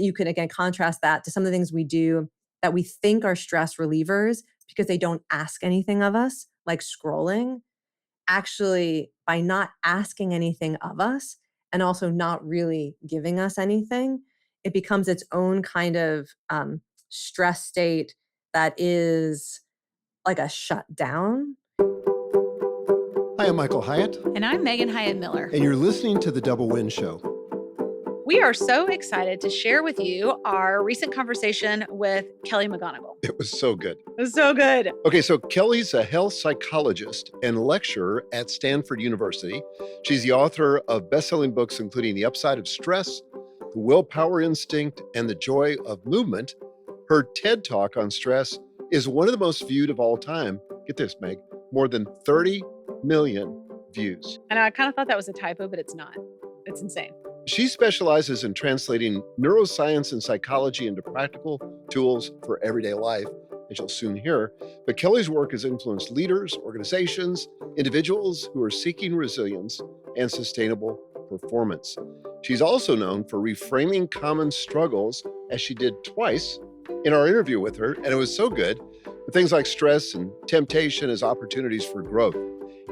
You can, again, contrast that to some of the things we do that we think are stress relievers because they don't ask anything of us, like scrolling. Actually, by not asking anything of us and also not really giving us anything, it becomes its own kind of stress state that is like a shutdown. Hi, I'm Michael Hyatt. And I'm Megan Hyatt Miller. And you're listening to The Double Win Show. We are so excited to share with you our recent conversation with Kelly McGonigal. It was so good. It was so good. Okay, so Kelly's a health psychologist and lecturer at Stanford University. She's the author of bestselling books, including The Upside of Stress, The Willpower Instinct, and The Joy of Movement. Her TED Talk on stress is one of the most viewed of all time. Get this, Meg, more than 30 million views. And I kind of thought that was a typo, but it's not. It's insane. She specializes in translating neuroscience and psychology into practical tools for everyday life, as you'll soon hear. But Kelly's work has influenced leaders, organizations, individuals who are seeking resilience and sustainable performance. She's also known for reframing common struggles, as she did twice in our interview with her, and it was so good, with things like stress and temptation as opportunities for growth.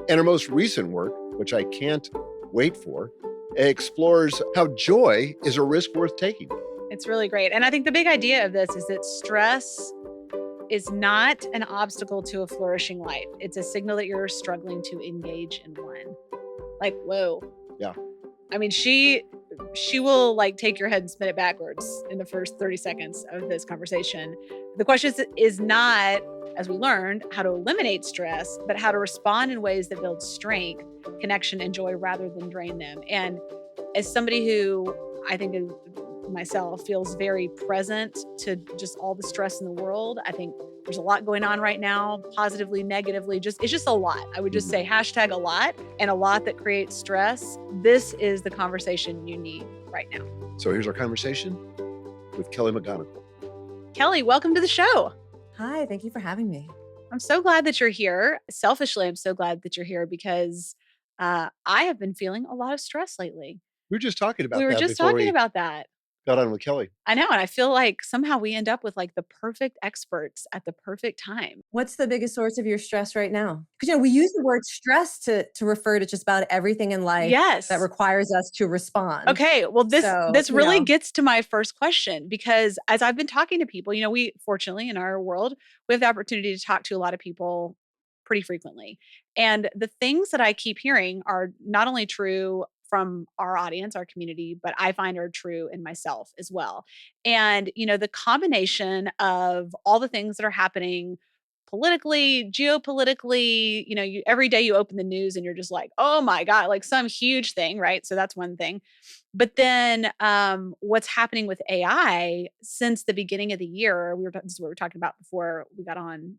And her most recent work, which I can't wait for, explores how joy is a risk worth taking. It's really great. And I think the big idea of this is that stress is not an obstacle to a flourishing life. It's a signal that you're struggling to engage in one. Like, whoa. Yeah. I mean, she will like take your head and spin it backwards in the first 30 seconds of this conversation. The question is not, as we learned, how to eliminate stress, but how to respond in ways that build strength, connection, and joy rather than drain them. And as somebody who I think of myself feels very present to just all the stress in the world, I think there's a lot going on right now, positively, negatively, it's just a lot. I would just say hashtag a lot, and a lot that creates stress. This is the conversation you need right now. So here's our conversation with Kelly McGonigal. Kelly, welcome to the show. Hi, thank you for having me. I'm so glad that you're here. Selfishly, I'm so glad that you're here because I have been feeling a lot of stress lately. We were just talking about that. We were just talking about that. Got on with Kelly. I know. And I feel like somehow we end up with like the perfect experts at the perfect time. What's the biggest source of your stress right now? Because, we use the word stress to refer to just about everything in life that requires us to respond. Okay. Well, this really gets to my first question, because as I've been talking to people, we fortunately in our world, we have the opportunity to talk to a lot of people pretty frequently. And the things that I keep hearing are not only true from our audience, our community, but I find are true in myself as well. And, the combination of all the things that are happening politically, geopolitically, every day you open the news and you're just like, oh my God, like some huge thing, right? So that's one thing. But then what's happening with AI since the beginning of the year, this is what we were talking about before we got on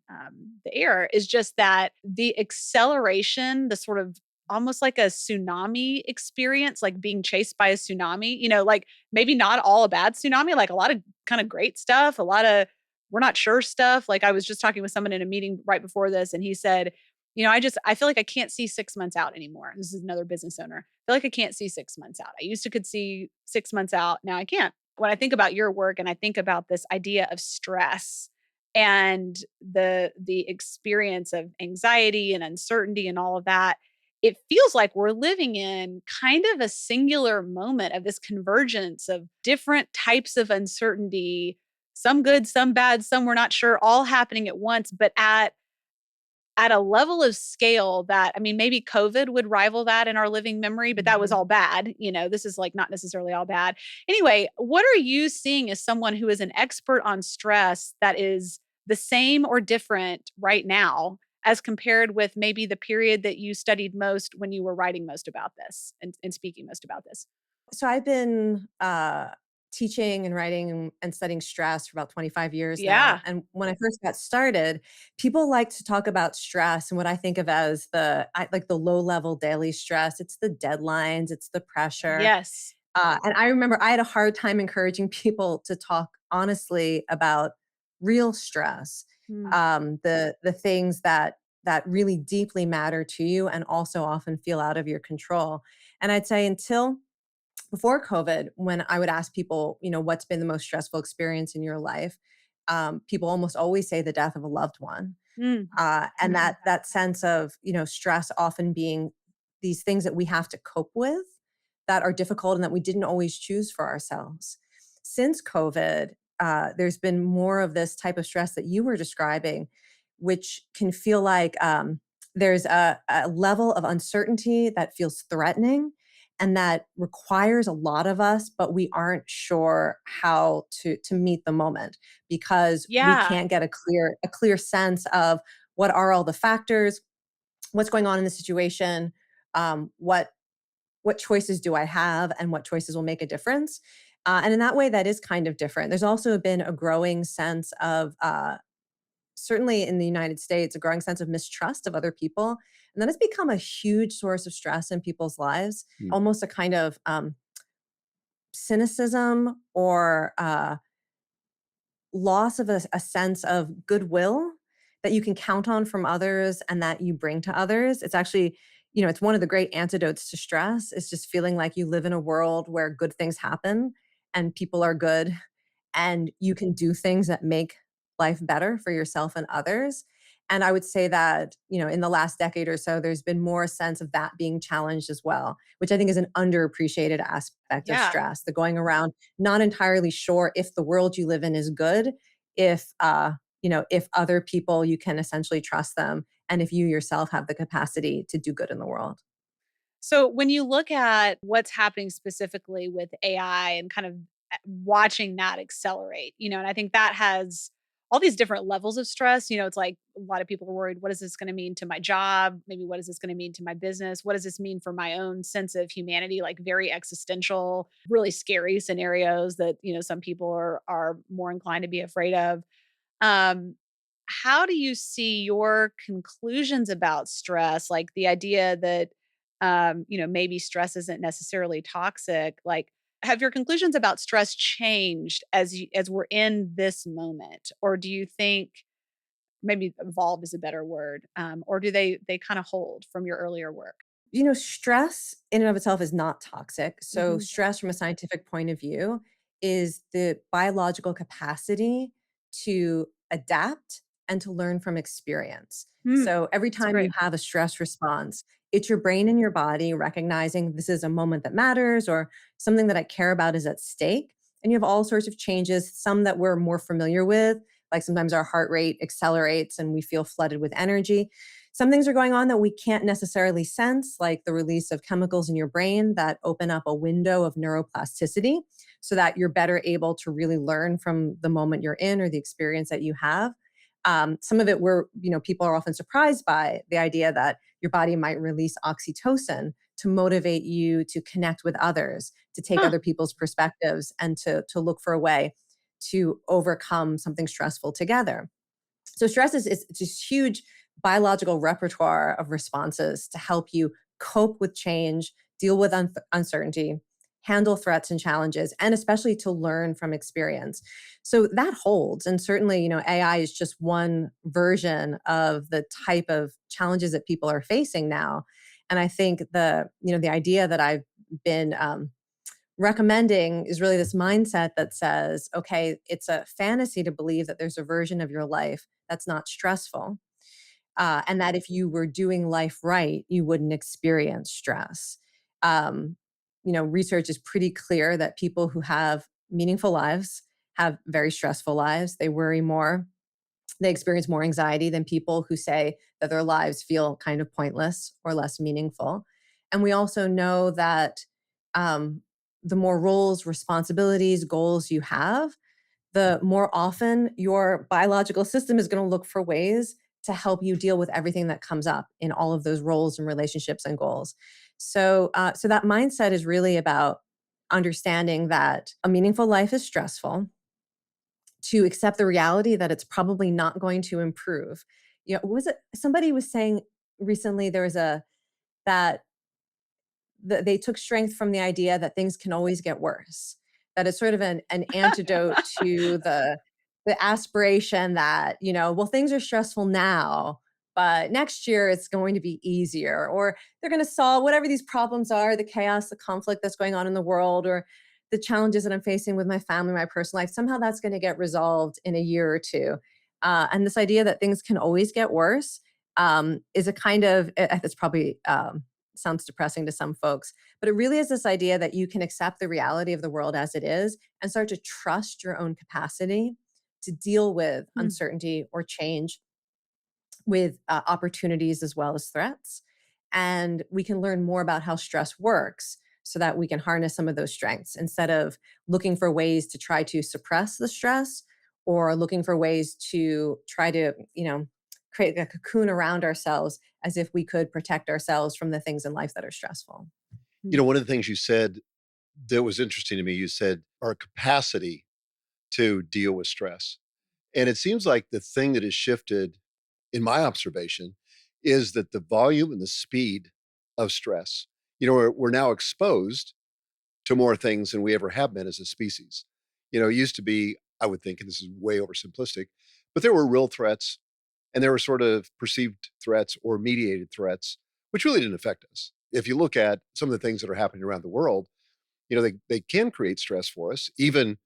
the air, is just that the acceleration, the sort of almost like a tsunami experience, like being chased by a tsunami, like maybe not all a bad tsunami, like a lot of kind of great stuff, a lot of we're not sure stuff. Like I was just talking with someone in a meeting right before this, and he said, I feel like I can't see 6 months out anymore. This is another business owner. I feel like I can't see 6 months out. I used to could see 6 months out. Now I can't. When I think about your work and I think about this idea of stress and the experience of anxiety and uncertainty and all of that, it feels like we're living in kind of a singular moment of this convergence of different types of uncertainty, some good, some bad, some we're not sure, all happening at once, but at a level of scale that, maybe COVID would rival that in our living memory, but that was all bad. This is like not necessarily all bad. Anyway, what are you seeing as someone who is an expert on stress that is the same or different right now as compared with maybe the period that you studied most when you were writing most about this and speaking most about this? So I've been teaching and writing and studying stress for about 25 years now. And when I first got started, people like to talk about stress and what I think of as the low-level daily stress. It's the deadlines, it's the pressure. Yes. And I remember I had a hard time encouraging people to talk honestly about real stress. The things that really deeply matter to you and also often feel out of your control. And I'd say until before COVID, when I would ask people, what's been the most stressful experience in your life? People almost always say the death of a loved one. Mm. And that sense of, stress often being these things that we have to cope with that are difficult and that we didn't always choose for ourselves. Since COVID, there's been more of this type of stress that you were describing, which can feel like there's a level of uncertainty that feels threatening and that requires a lot of us, but we aren't sure how to meet the moment because we Yeah. can't get a clear sense of what are all the factors, what's going on in the situation, what choices do I have, and what choices will make a difference. And in that way, that is kind of different. There's also been a growing sense of, certainly in the United States, a growing sense of mistrust of other people. And that has become a huge source of stress in people's lives, Hmm. almost a kind of cynicism or loss of a sense of goodwill that you can count on from others and that you bring to others. It's actually, it's one of the great antidotes to stress is just feeling like you live in a world where good things happen and people are good and you can do things that make life better for yourself and others. And I would say that, in the last decade or so, there's been more sense of that being challenged as well, which I think is an underappreciated aspect of Yeah. stress, the going around not entirely sure if the world you live in is good, if other people you can essentially trust them, and if you yourself have the capacity to do good in the world. So when you look at what's happening specifically with AI and kind of watching that accelerate, and I think that has all these different levels of stress. It's like a lot of people are worried, what is this going to mean to my job? Maybe what is this going to mean to my business? What does this mean for my own sense of humanity? Like very existential, really scary scenarios that, some people are more inclined to be afraid of. Um, how do you see your conclusions about stress? Like the idea that, maybe stress isn't necessarily toxic. Like, have your conclusions about stress changed as we're in this moment, or do you think maybe evolved is a better word, or do they kind of hold from your earlier work? Stress in and of itself is not toxic. So, Hmm. stress from a scientific point of view is the biological capacity to adapt and to learn from experience. Hmm. So, every That's time you great. have a stress response, it's your brain and your body recognizing this is a moment that matters or something that I care about is at stake. And you have all sorts of changes, some that we're more familiar with, like sometimes our heart rate accelerates and we feel flooded with energy. Some things are going on that we can't necessarily sense, like the release of chemicals in your brain that open up a window of neuroplasticity so that you're better able to really learn from the moment you're in or the experience that you have. Some of it people are often surprised by the idea that your body might release oxytocin to motivate you to connect with others, to take Huh. other people's perspectives, and to look for a way to overcome something stressful together. So stress is this huge biological repertoire of responses to help you cope with change, deal with uncertainty, handle threats and challenges, and especially to learn from experience. So that holds. And certainly, AI is just one version of the type of challenges that people are facing now. And I think the idea that I've been recommending is really this mindset that says, okay, it's a fantasy to believe that there's a version of your life that's not stressful. And that if you were doing life right, you wouldn't experience stress. Um, Research is pretty clear that people who have meaningful lives have very stressful lives. They worry more, they experience more anxiety than people who say that their lives feel kind of pointless or less meaningful. And we also know that um, the more roles, responsibilities, goals you have, the more often your biological system is going to look for ways to help you deal with everything that comes up in all of those roles and relationships and goals. So that mindset is really about understanding that a meaningful life is stressful, to accept the reality that it's probably not going to improve. Was it somebody was saying recently there was a that they took strength from the idea that things can always get worse. That it's sort of an antidote to the aspiration that, well, things are stressful now, but next year it's going to be easier, or they're going to solve whatever these problems are, the chaos, the conflict that's going on in the world, or the challenges that I'm facing with my family, my personal life. Somehow that's going to get resolved in a year or two. And this idea that things can always get worse is a kind of, it's probably sounds depressing to some folks, but it really is this idea that you can accept the reality of the world as it is and start to trust your own capacity to deal with Mm. uncertainty or change with opportunities as well as threats. And we can learn more about how stress works so that we can harness some of those strengths instead of looking for ways to try to suppress the stress or looking for ways to try to, create a cocoon around ourselves as if we could protect ourselves from the things in life that are stressful. One of the things you said that was interesting to me, you said our capacity to deal with stress. And it seems like the thing that has shifted in my observation is that the volume and the speed of stress, we're now exposed to more things than we ever have been as a species. It used to be, I would think, and this is way oversimplistic, but there were real threats and there were sort of perceived threats or mediated threats, which really didn't affect us. If you look at some of the things that are happening around the world, they can create stress for us. Even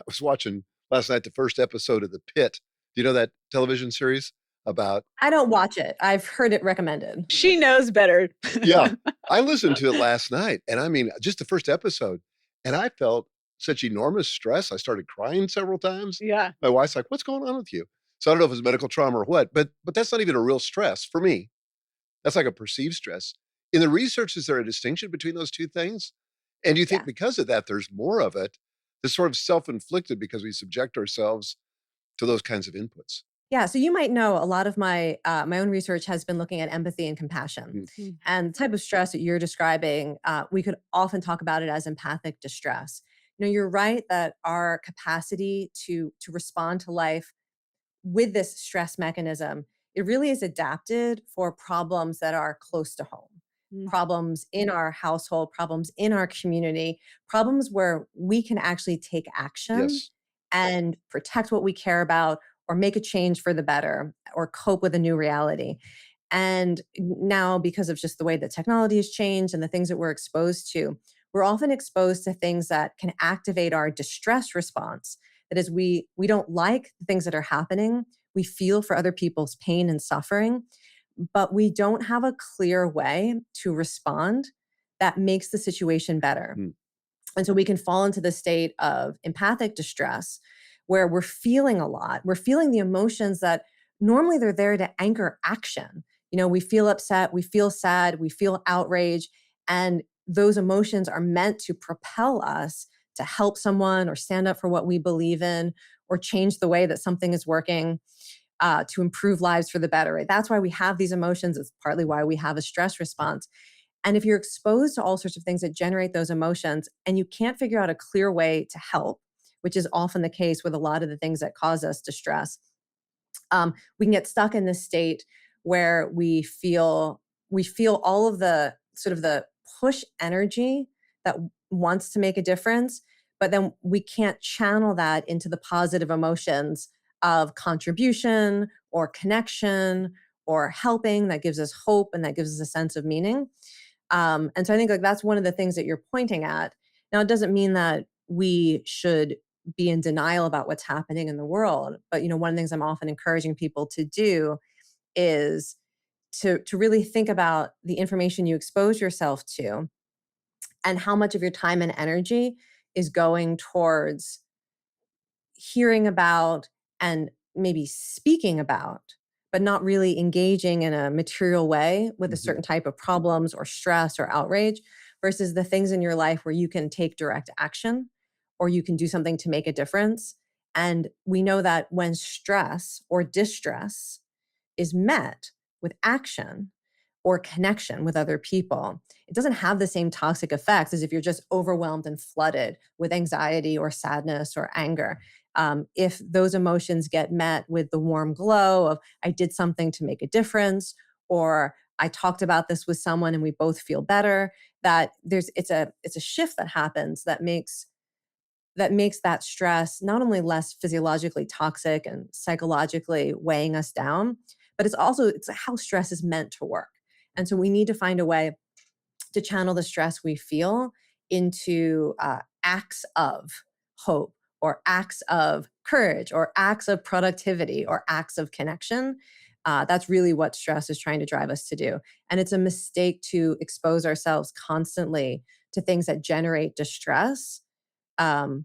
I was watching last night the first episode of The Pit. Do you know that television series about? I don't watch it. I've heard it recommended. She knows better. Yeah, I listened to it last night, and I mean, just the first episode, and I felt such enormous stress. I started crying several times. Yeah. My wife's like, "What's going on with you?" So I don't know if it's medical trauma or what, but that's not even a real stress for me. That's like a perceived stress. In the research, is there a distinction between those two things? And do you think Yeah. because of that, there's more of it that's sort of self-inflicted because we subject ourselves to those kinds of inputs? Yeah, so you might know a lot of my own research has been looking at empathy and compassion, Mm. Mm. and the type of stress that you're describing. We could often talk about it as empathic distress. You're right that our capacity to respond to life with this stress mechanism, it really is adapted for problems that are close to home, Mm. problems in our household, problems in our community, problems where we can actually take action Yes. and protect what we care about or make a change for the better or cope with a new reality. And now, because of just the way that technology has changed and the things that we're exposed to, we're often exposed to things that can activate our distress response. That is, we don't like the things that are happening. We feel for other people's pain and suffering, but we don't have a clear way to respond that makes the situation better. Mm. And so we can fall into the state of empathic distress where we're feeling a lot. We're feeling the emotions that normally they're there to anchor action. We feel upset, we feel sad, we feel outrage, and those emotions are meant to propel us to help someone or stand up for what we believe in or change the way that something is working to improve lives for the better. Right? That's why we have these emotions. It's partly why we have a stress response. And if you're exposed to all sorts of things that generate those emotions and you can't figure out a clear way to help, which is often the case with a lot of the things that cause us distress, we can get stuck in this state where we feel all of the sort of the push energy that wants to make a difference, but then we can't channel that into the positive emotions of contribution or connection or helping that gives us hope and that gives us a sense of meaning. And so I think like that's one of the things that you're pointing at. Now, it doesn't mean that we should be in denial about what's happening in the world, but one of the things I'm often encouraging people to do is to really think about the information you expose yourself to and how much of your time and energy is going towards hearing about and maybe speaking about, but not really engaging in a material way with a Mhm. certain type of problems or stress or outrage versus the things in your life where you can take direct action or you can do something to make a difference. And we know that when stress or distress is met with action or connection with other people, it doesn't have the same toxic effects as if you're just overwhelmed and flooded with anxiety or sadness or anger. If those emotions get met with the warm glow of, I did something to make a difference, or I talked about this with someone and we both feel better, that it's a shift that happens that makes that stress not only less physiologically toxic and psychologically weighing us down, but it's how stress is meant to work. And so we need to find a way to channel the stress we feel into acts of hope, or acts of courage, or acts of productivity, or acts of connection. That's really what stress is trying to drive us to do. And it's a mistake to expose ourselves constantly to things that generate distress, um,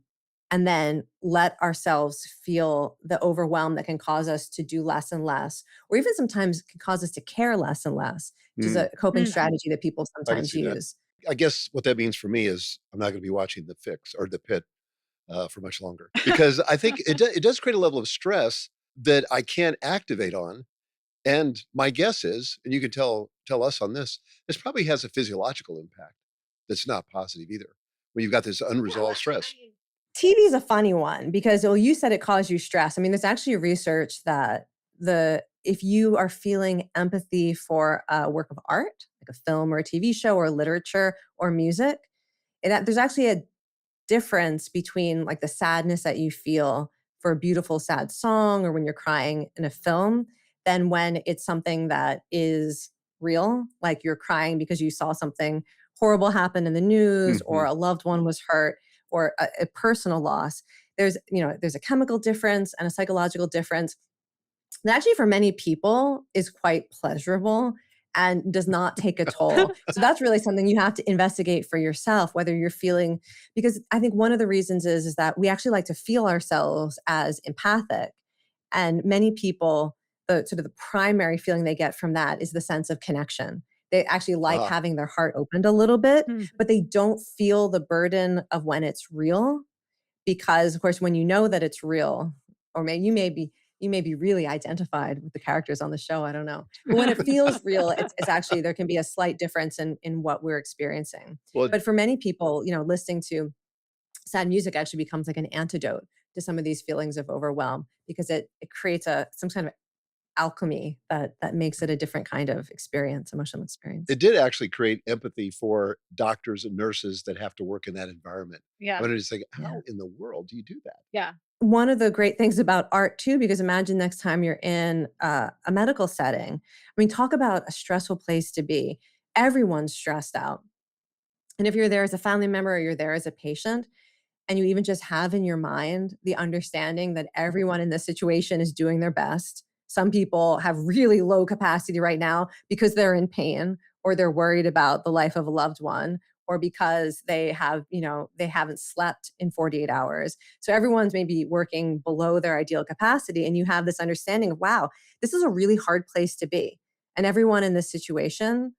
and then let ourselves feel the overwhelm that can cause us to do less and less, or even sometimes can cause us to care less and less, which is a coping strategy that people I can sometimes see that. use. I guess what that means for me is I'm not going to be watching The Fix or The Pit for much longer, because I think it does create a level of stress that I can't activate on. And my guess is, and you can tell us on this probably has a physiological impact that's not positive either, when you've got this unresolved stress. TV is a funny one because, well, you said it caused you stress. I mean, there's actually research that if you are feeling empathy for a work of art, like a film or a TV show or literature or music, there's actually a difference between like the sadness that you feel for a beautiful sad song, or when you're crying in a film, than when it's something that is real, like you're crying because you saw something horrible happen in the news, or a loved one was hurt, or a personal loss. There's a chemical difference and a psychological difference that actually for many people is quite pleasurable and does not take a toll. So that's really something you have to investigate for yourself, whether you're feeling, because I think one of the reasons is that we actually like to feel ourselves as empathic. And many people, the sort of the primary feeling they get from that is the sense of connection. They actually like having their heart opened a little bit, but they don't feel the burden of when it's real. Because of course, when you know that it's real, or you may be really identified with the characters on the show. I don't know. But when it feels real, it's actually, there can be a slight difference in what we're experiencing. Well, But for many people, listening to sad music actually becomes like an antidote to some of these feelings of overwhelm, because it creates some kind of alchemy that makes it a different kind of experience, emotional experience. it did actually create empathy for doctors and nurses that have to work in that environment. Yeah. I mean, it's like, Yeah. how in the world do you do that? Yeah. One of the great things about art too, because imagine next time you're in a medical setting. I mean, talk about a stressful place to be. Everyone's stressed out. And if you're there as a family member or you're there as a patient, and you even just have in your mind the understanding that everyone in this situation is doing their best. Some people have really low capacity right now because they're in pain, or they're worried about the life of a loved one, or because they haven't slept in 48 hours. So everyone's maybe working below their ideal capacity. And you have this understanding of, wow, this is a really hard place to be. And everyone in this situation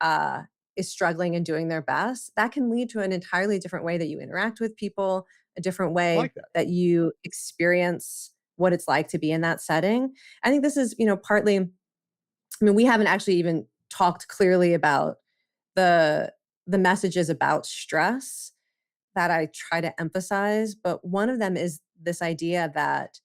uh, is struggling and doing their best. That can lead to an entirely different way that you interact with people, a different I way like that. that you experience what it's like to be in that setting. I think this is, partly, I mean, we haven't actually even talked clearly about the messages about stress that I try to emphasize, but one of them is this idea that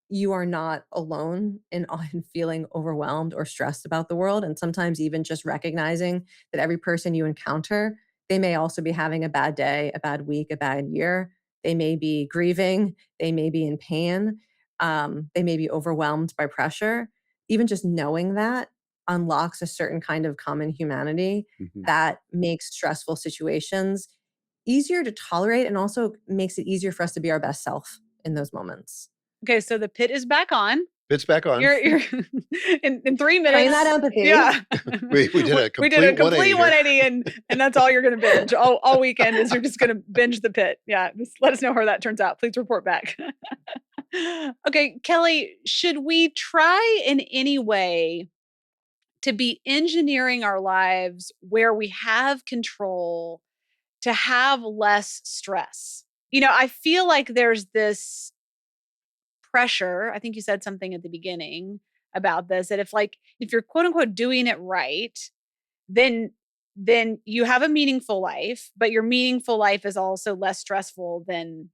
you are not alone in feeling overwhelmed or stressed about the world. And sometimes even just recognizing that every person you encounter, they may also be having a bad day, a bad week, a bad year. They may be grieving, they may be in pain, they may be overwhelmed by pressure. Even just knowing that unlocks a certain kind of common humanity that makes stressful situations easier to tolerate, and also makes it easier for us to be our best self in those moments. Okay, so the pit is back on. It's back on. You're in 3 minutes. Train that empathy. Yeah. We did a We did a complete complete 180 and that's all you're gonna binge. All weekend is you're just gonna binge the pit. Yeah. Just let us know how that turns out. Please report back. Okay, Kelly, should we try in any way to be engineering our lives where we have control to have less stress? I feel like there's this pressure. I think you said something at the beginning about this, that if you're quote unquote doing it right, then you have a meaningful life, but your meaningful life is also less stressful than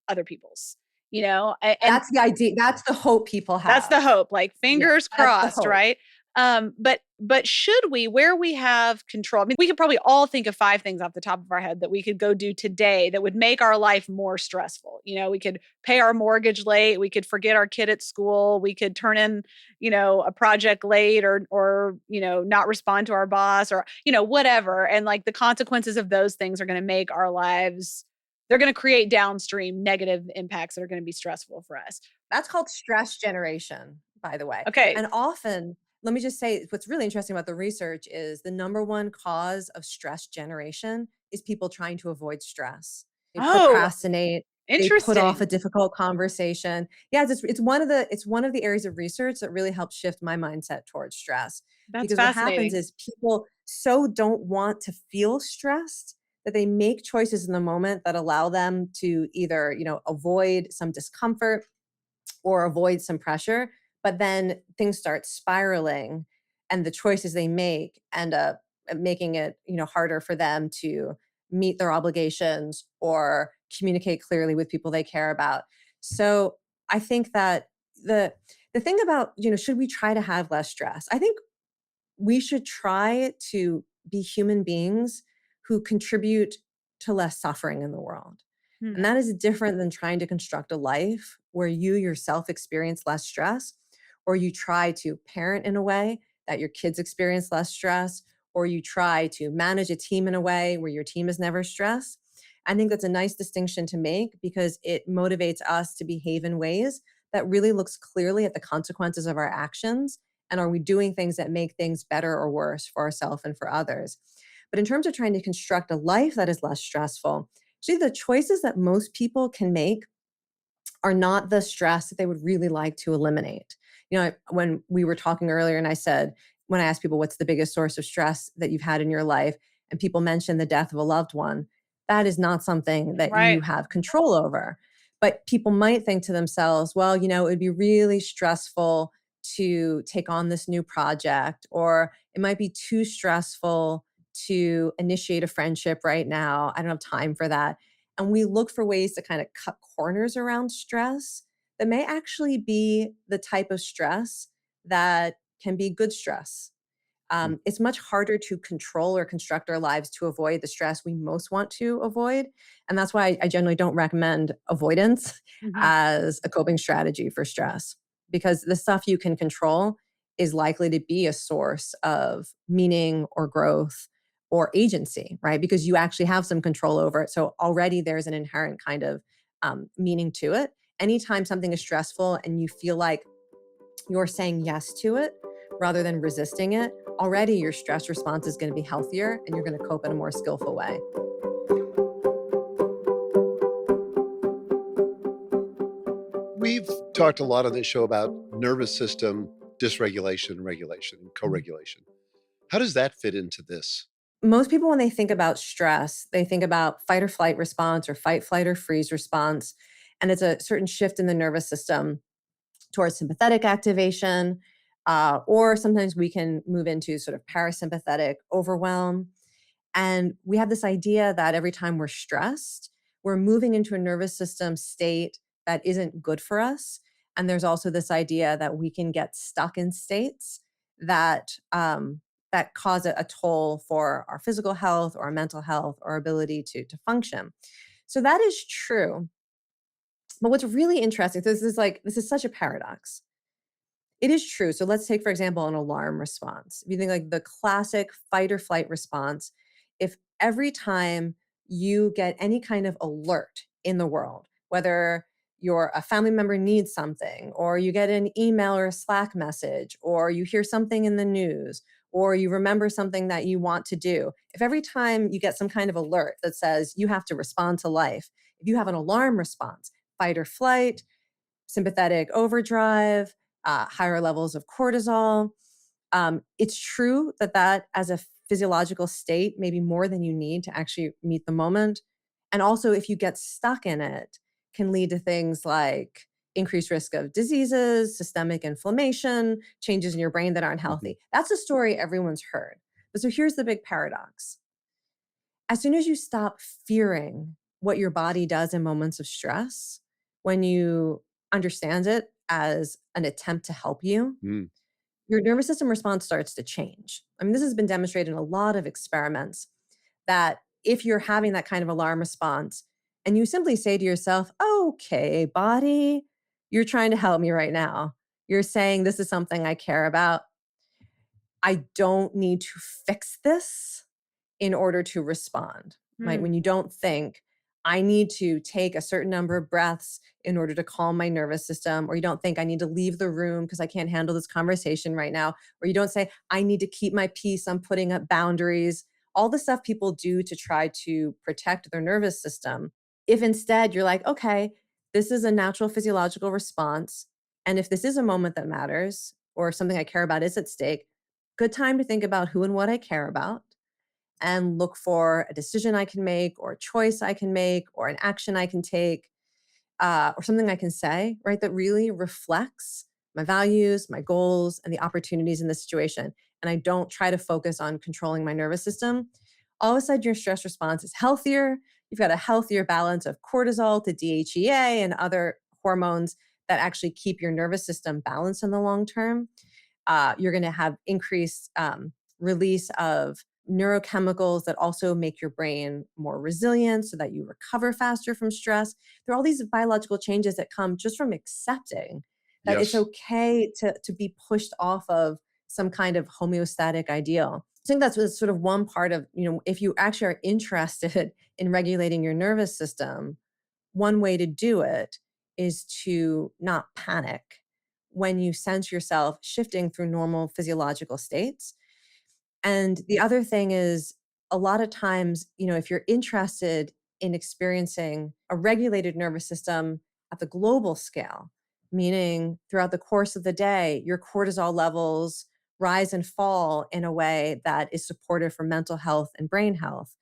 other people's, and That's the idea. That's the hope people have. that's the hope, like Yeah, fingers that's the crossed, hope. right? But should we, where we have control, I mean, we could probably all think of 5 things off the top of our head that we could go do today that would make our life more stressful. We could pay our mortgage late, we could forget our kid at school, we could turn in, a project late, or not respond to our boss, or whatever. And like the consequences of those things are going to make our lives, they're going to create downstream negative impacts that are going to be stressful for us. That's called stress generation, by the way. Okay. And often, let me just say, what's really interesting about the research is the number one cause of stress generation is people trying to avoid stress. They Oh, procrastinate, they put off a interesting. difficult conversation. Yeah, it's one of the areas of research that really helps shift my mindset towards stress. That's Because what happens fascinating. is people so don't want to feel stressed that they make choices in the moment that allow them to either, avoid some discomfort or avoid some pressure, but then things start spiraling and the choices they make end up making it, harder for them to meet their obligations or communicate clearly with people they care about. So I think that the thing about, should we try to have less stress? I think we should try to be human beings who contribute to less suffering in the world. And Hmm. that is different than trying to construct a life where you yourself experience less stress, or you try to parent in a way that your kids experience less stress, or you try to manage a team in a way where your team is never stressed. I think that's a nice distinction to make because it motivates us to behave in ways that really looks clearly at the consequences of our actions, and are we doing things that make things better or worse for ourselves and for others. But in terms of trying to construct a life that is less stressful, see, the choices that most people can make are not the stress that they would really like to eliminate. When we were talking earlier and I said, when I asked people what's the biggest source of stress that you've had in your life, and people mention the death of a loved one, that is not something that you Right. have control over. But people might think to themselves, well, it would be really stressful to take on this new project, or it might be too stressful to initiate a friendship right now. I don't have time for that. And we look for ways to kind of cut corners around stress that may actually be the type of stress that can be good stress. Mm. It's much harder to control or construct our lives to avoid the stress we most want to avoid. And that's why I generally don't recommend avoidance Hmm. as a coping strategy for stress, because the stuff you can control is likely to be a source of meaning or growth or agency, right? Because you actually have some control over it. So already there's an inherent kind of meaning to it. Anytime something is stressful and you feel like you're saying yes to it rather than resisting it, already your stress response is going to be healthier and you're going to cope in a more skillful way. We've talked a lot on this show about nervous system dysregulation, regulation, and co-regulation. How does that fit into this? Most people, when they think about stress, they think about fight or flight response or fight, flight, or freeze response. And it's a certain shift in the nervous system towards sympathetic activation, or sometimes we can move into sort of parasympathetic overwhelm. And we have this idea that every time we're stressed, we're moving into a nervous system state that isn't good for us. And there's also this idea that we can get stuck in states that cause a toll for our physical health or our mental health or our ability to function. So that is true. But what's really interesting, so this is such a paradox. It is true. So let's take, for example, an alarm response. If you think like the classic fight or flight response, if every time you get any kind of alert in the world, whether a family member needs something, or you get an email or a Slack message, or you hear something in the news, or you remember something that you want to do, if every time you get some kind of alert that says you have to respond to life, if you have an alarm response, fight or flight, sympathetic overdrive, higher levels of cortisol. It's true that as a physiological state, maybe more than you need to actually meet the moment. And also, if you get stuck in it, can lead to things like increased risk of diseases, systemic inflammation, changes in your brain that aren't Mhm. healthy. That's a story everyone's heard. But so here's the big paradox. As soon as you stop fearing what your body does in moments of stress, when you understand it as an attempt to help you, Mm. your nervous system response starts to change. I mean, this has been demonstrated in a lot of experiments that if you're having that kind of alarm response and you simply say to yourself, okay, body, you're trying to help me right now. You're saying this is something I care about. I don't need to fix this in order to respond, right? Mm, When you don't think, I need to take a certain number of breaths in order to calm my nervous system, or you don't think I need to leave the room because I can't handle this conversation right now, or you don't say, I need to keep my peace, I'm putting up boundaries, all the stuff people do to try to protect their nervous system. If instead you're like, okay, this is a natural physiological response. And if this is a moment that matters, or if something I care about is at stake, good time to think about who and what I care about and look for a decision I can make or a choice I can make or an action I can take or something I can say, right? That really reflects my values, my goals, and the opportunities in this situation. And I don't try to focus on controlling my nervous system. All of a sudden, your stress response is healthier. You've got a healthier balance of cortisol to DHEA and other hormones that actually keep your nervous system balanced in the long term. You're going to have increased release of neurochemicals that also make your brain more resilient so that you recover faster from stress. There are all these biological changes that come just from accepting that it's Yes. okay to be pushed off of some kind of homeostatic ideal. I think that's sort of one part of, if you actually are interested in regulating your nervous system, one way to do it is to not panic when you sense yourself shifting through normal physiological states. And the other thing is a lot of times, if you're interested in experiencing a regulated nervous system at the global scale, meaning throughout the course of the day, your cortisol levels rise and fall in a way that is supportive for mental health and brain health.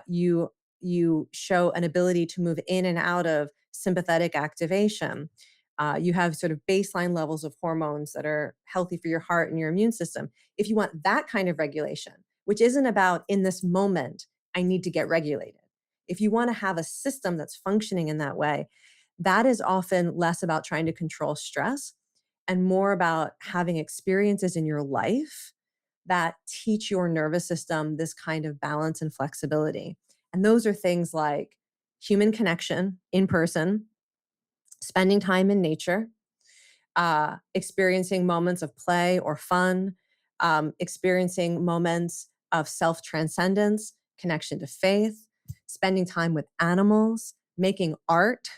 You show an ability to move in and out of sympathetic activation. You have sort of baseline levels of hormones that are healthy for your heart and your immune system. If you want that kind of regulation, which isn't about in this moment, I need to get regulated. If you want to have a system that's functioning in that way, that is often less about trying to control stress and more about having experiences in your life that teach your nervous system this kind of balance and flexibility. And those are things like human connection in person, spending time in nature, experiencing moments of play or fun, experiencing moments of self transcendence, connection to faith, spending time with animals, making art,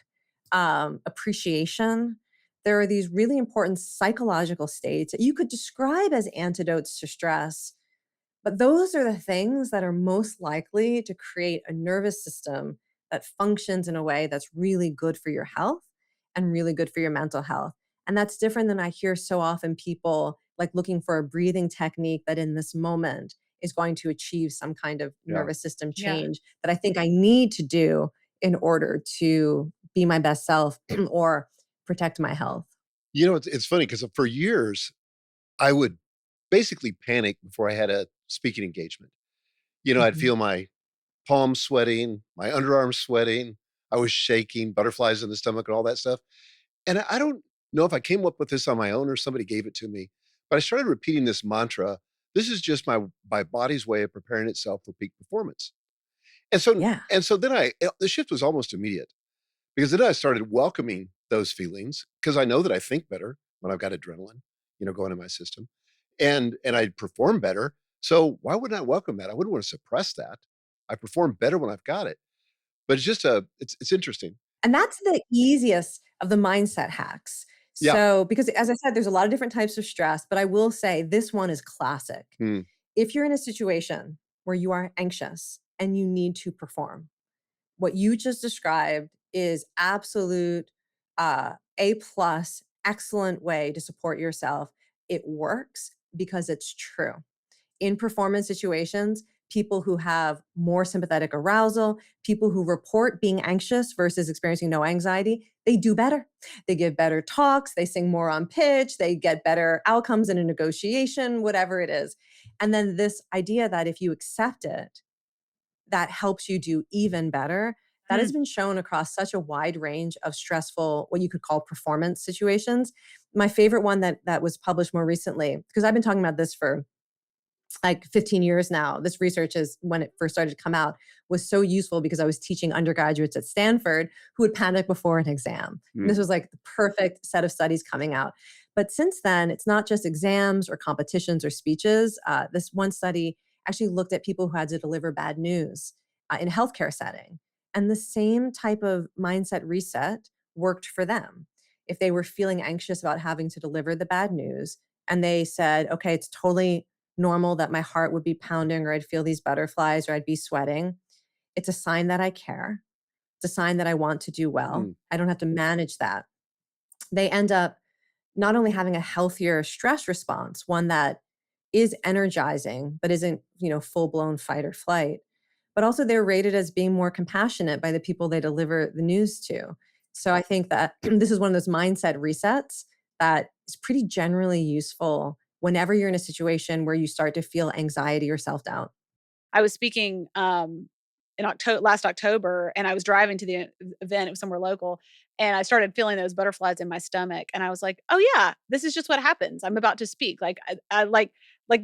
appreciation. There are these really important psychological states that you could describe as antidotes to stress, but those are the things that are most likely to create a nervous system that functions in a way that's really good for your health and really good for your mental health. And that's different than I hear so often people like looking for a breathing technique that in this moment is going to achieve some kind of Yeah. nervous system yeah. change that I think I need to do in order to be my best self or protect my health. It's funny because for years, I would basically panic before I had a speaking engagement. I'd Mhm. feel my palms sweating, my underarms sweating. I was shaking, butterflies in the stomach, and all that stuff. And I don't know if I came up with this on my own or somebody gave it to me, but I started repeating this mantra. This is just my body's way of preparing itself for peak performance. And so Yeah. and so then the shift was almost immediate because then I started welcoming those feelings because I know that I think better when I've got adrenaline, going in my system, and I perform better. So why wouldn't I welcome that? I wouldn't want to suppress that. I perform better when I've got it. But it's interesting. And that's the easiest of the mindset hacks. Yeah. So, because as I said, there's a lot of different types of stress, but I will say this one is classic. Hmm. If you're in a situation where you are anxious and you need to perform, what you just described is absolute A plus, excellent way to support yourself. It works because it's true in performance situations, people who have more sympathetic arousal, people who report being anxious versus experiencing no anxiety, they do better. They give better talks, they sing more on pitch, they get better outcomes in a negotiation, whatever it is. And then this idea that if you accept it, that helps you do even better. That has Hmm. been shown across such a wide range of stressful, what you could call performance situations. My favorite one that was published more recently, because I've been talking about this for like 15 years now. This research is when it first started to come out was so useful because I was teaching undergraduates at Stanford who would panic before an exam. And Mm. this was like the perfect set of studies coming out. But since then, it's not just exams or competitions or speeches. This one study actually looked at people who had to deliver bad news in a healthcare setting. And the same type of mindset reset worked for them. If they were feeling anxious about having to deliver the bad news, and they said, okay, it's totally normal that my heart would be pounding or I'd feel these butterflies or I'd be sweating. It's a sign that I care. It's a sign that I want to do well. Mm. I don't have to manage that. They end up not only having a healthier stress response, one that is energizing but isn't, full-blown fight or flight, but also they're rated as being more compassionate by the people they deliver the news to. So I think that this is one of those mindset resets that is pretty generally useful whenever you're in a situation where you start to feel anxiety or self-doubt. I was speaking in last October, and I was driving to the event. It was somewhere local, and I started feeling those butterflies in my stomach, and I was like, "Oh yeah, this is just what happens. I'm about to speak. Like, I like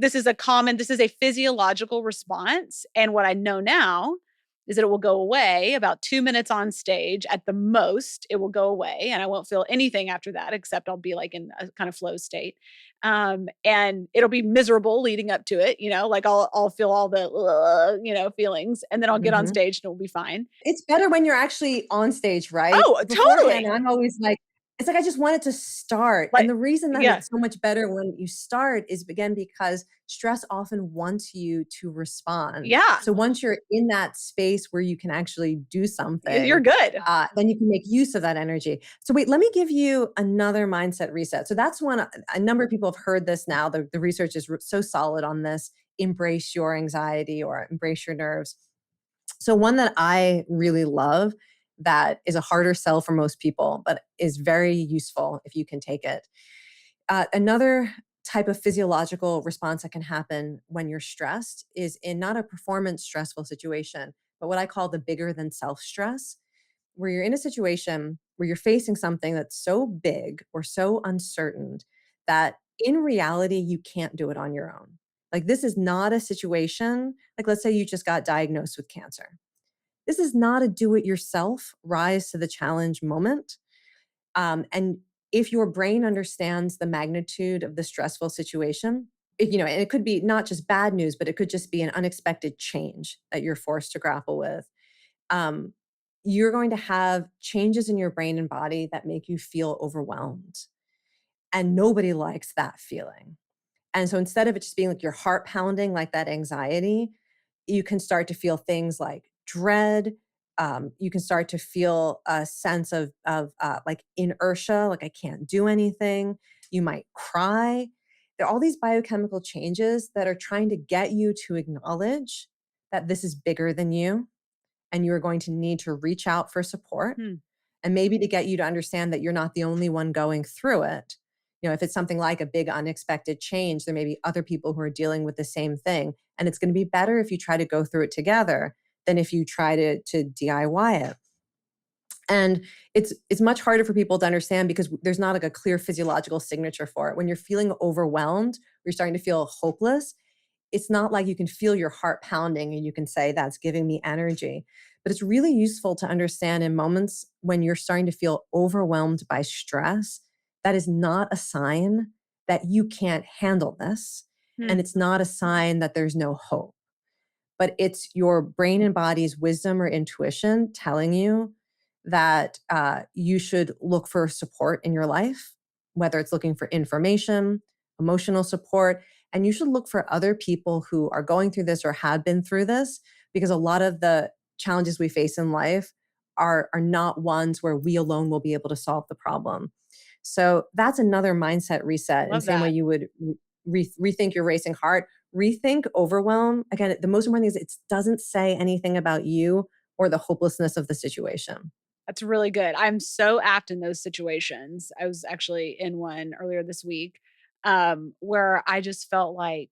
this is a physiological response, and what I know now is that it will go away about 2 minutes on stage at the most. It will go away, and I won't feel anything after that, except I'll be like in a kind of flow state." And it'll be miserable leading up to it, like I'll feel all the, feelings, and then I'll get on Mhm. stage and it'll be fine. It's better when you're actually on stage, right? Oh, Beforehand, totally. I'm always like it's like I just want it to start, and Like, the reason that yeah, it's so much better when you start is, again, because stress often wants you to respond. yeah, So once you're in that space where you can actually do you're something, good. then you can make use of that energy. So wait, let me give you another mindset reset. So that's one a number of people have heard this now. The research is so solid on this. Embrace your anxiety or embrace your nerves. So one that I really love that is a harder sell for most people, but is very useful if you can take it. Another type of physiological response that can happen when you're stressed is in not a performance stressful situation, but what I call the bigger than self stress, where you're in a situation where you're facing something that's so big or so uncertain that in reality, you can't do it on your own. Like, this is not a situation, like, let's say you just got diagnosed with cancer. This is not a do it yourself, rise to the challenge moment. And if your brain understands the magnitude of the stressful situation, and it could be not just bad news, but it could just be an unexpected change that you're forced to grapple with. Um, you're going to have changes in your brain and body that make you feel overwhelmed. And nobody likes that feeling. And so instead of it just being like your heart pounding, like that anxiety, you can start to feel things like dread. You can start to feel a sense of like inertia, like I can't do anything. You might cry. There are all these biochemical changes that are trying to get you to acknowledge that this is bigger than you and you are going to need to reach out for support Hmm. and maybe to get you to understand that you're not the only one going through it. If it's something like a big unexpected change, there may be other people who are dealing with the same thing. And it's going to be better if you try to go through it together than if you try to DIY it. And it's much harder for people to understand because there's not like a clear physiological signature for it. When you're feeling overwhelmed, you're starting to feel hopeless, it's not like you can feel your heart pounding and you can say, that's giving me energy. But it's really useful to understand in moments when you're starting to feel overwhelmed by stress, that is not a sign that you can't handle this. And Hmm. it's not a sign that there's no hope, but it's your brain and body's wisdom or intuition telling you that you should look for support in your life, whether it's looking for information, emotional support, and you should look for other people who are going through this or have been through this, because a lot of the challenges we face in life are not ones where we alone will be able to solve the problem. So that's another mindset reset. In the Love same way that. you would rethink your racing heart, rethink overwhelm. Again, the most important thing is it doesn't say anything about you or the hopelessness of the situation. That's really good. I'm so apt in those situations. I was actually in one earlier this week, where I just felt like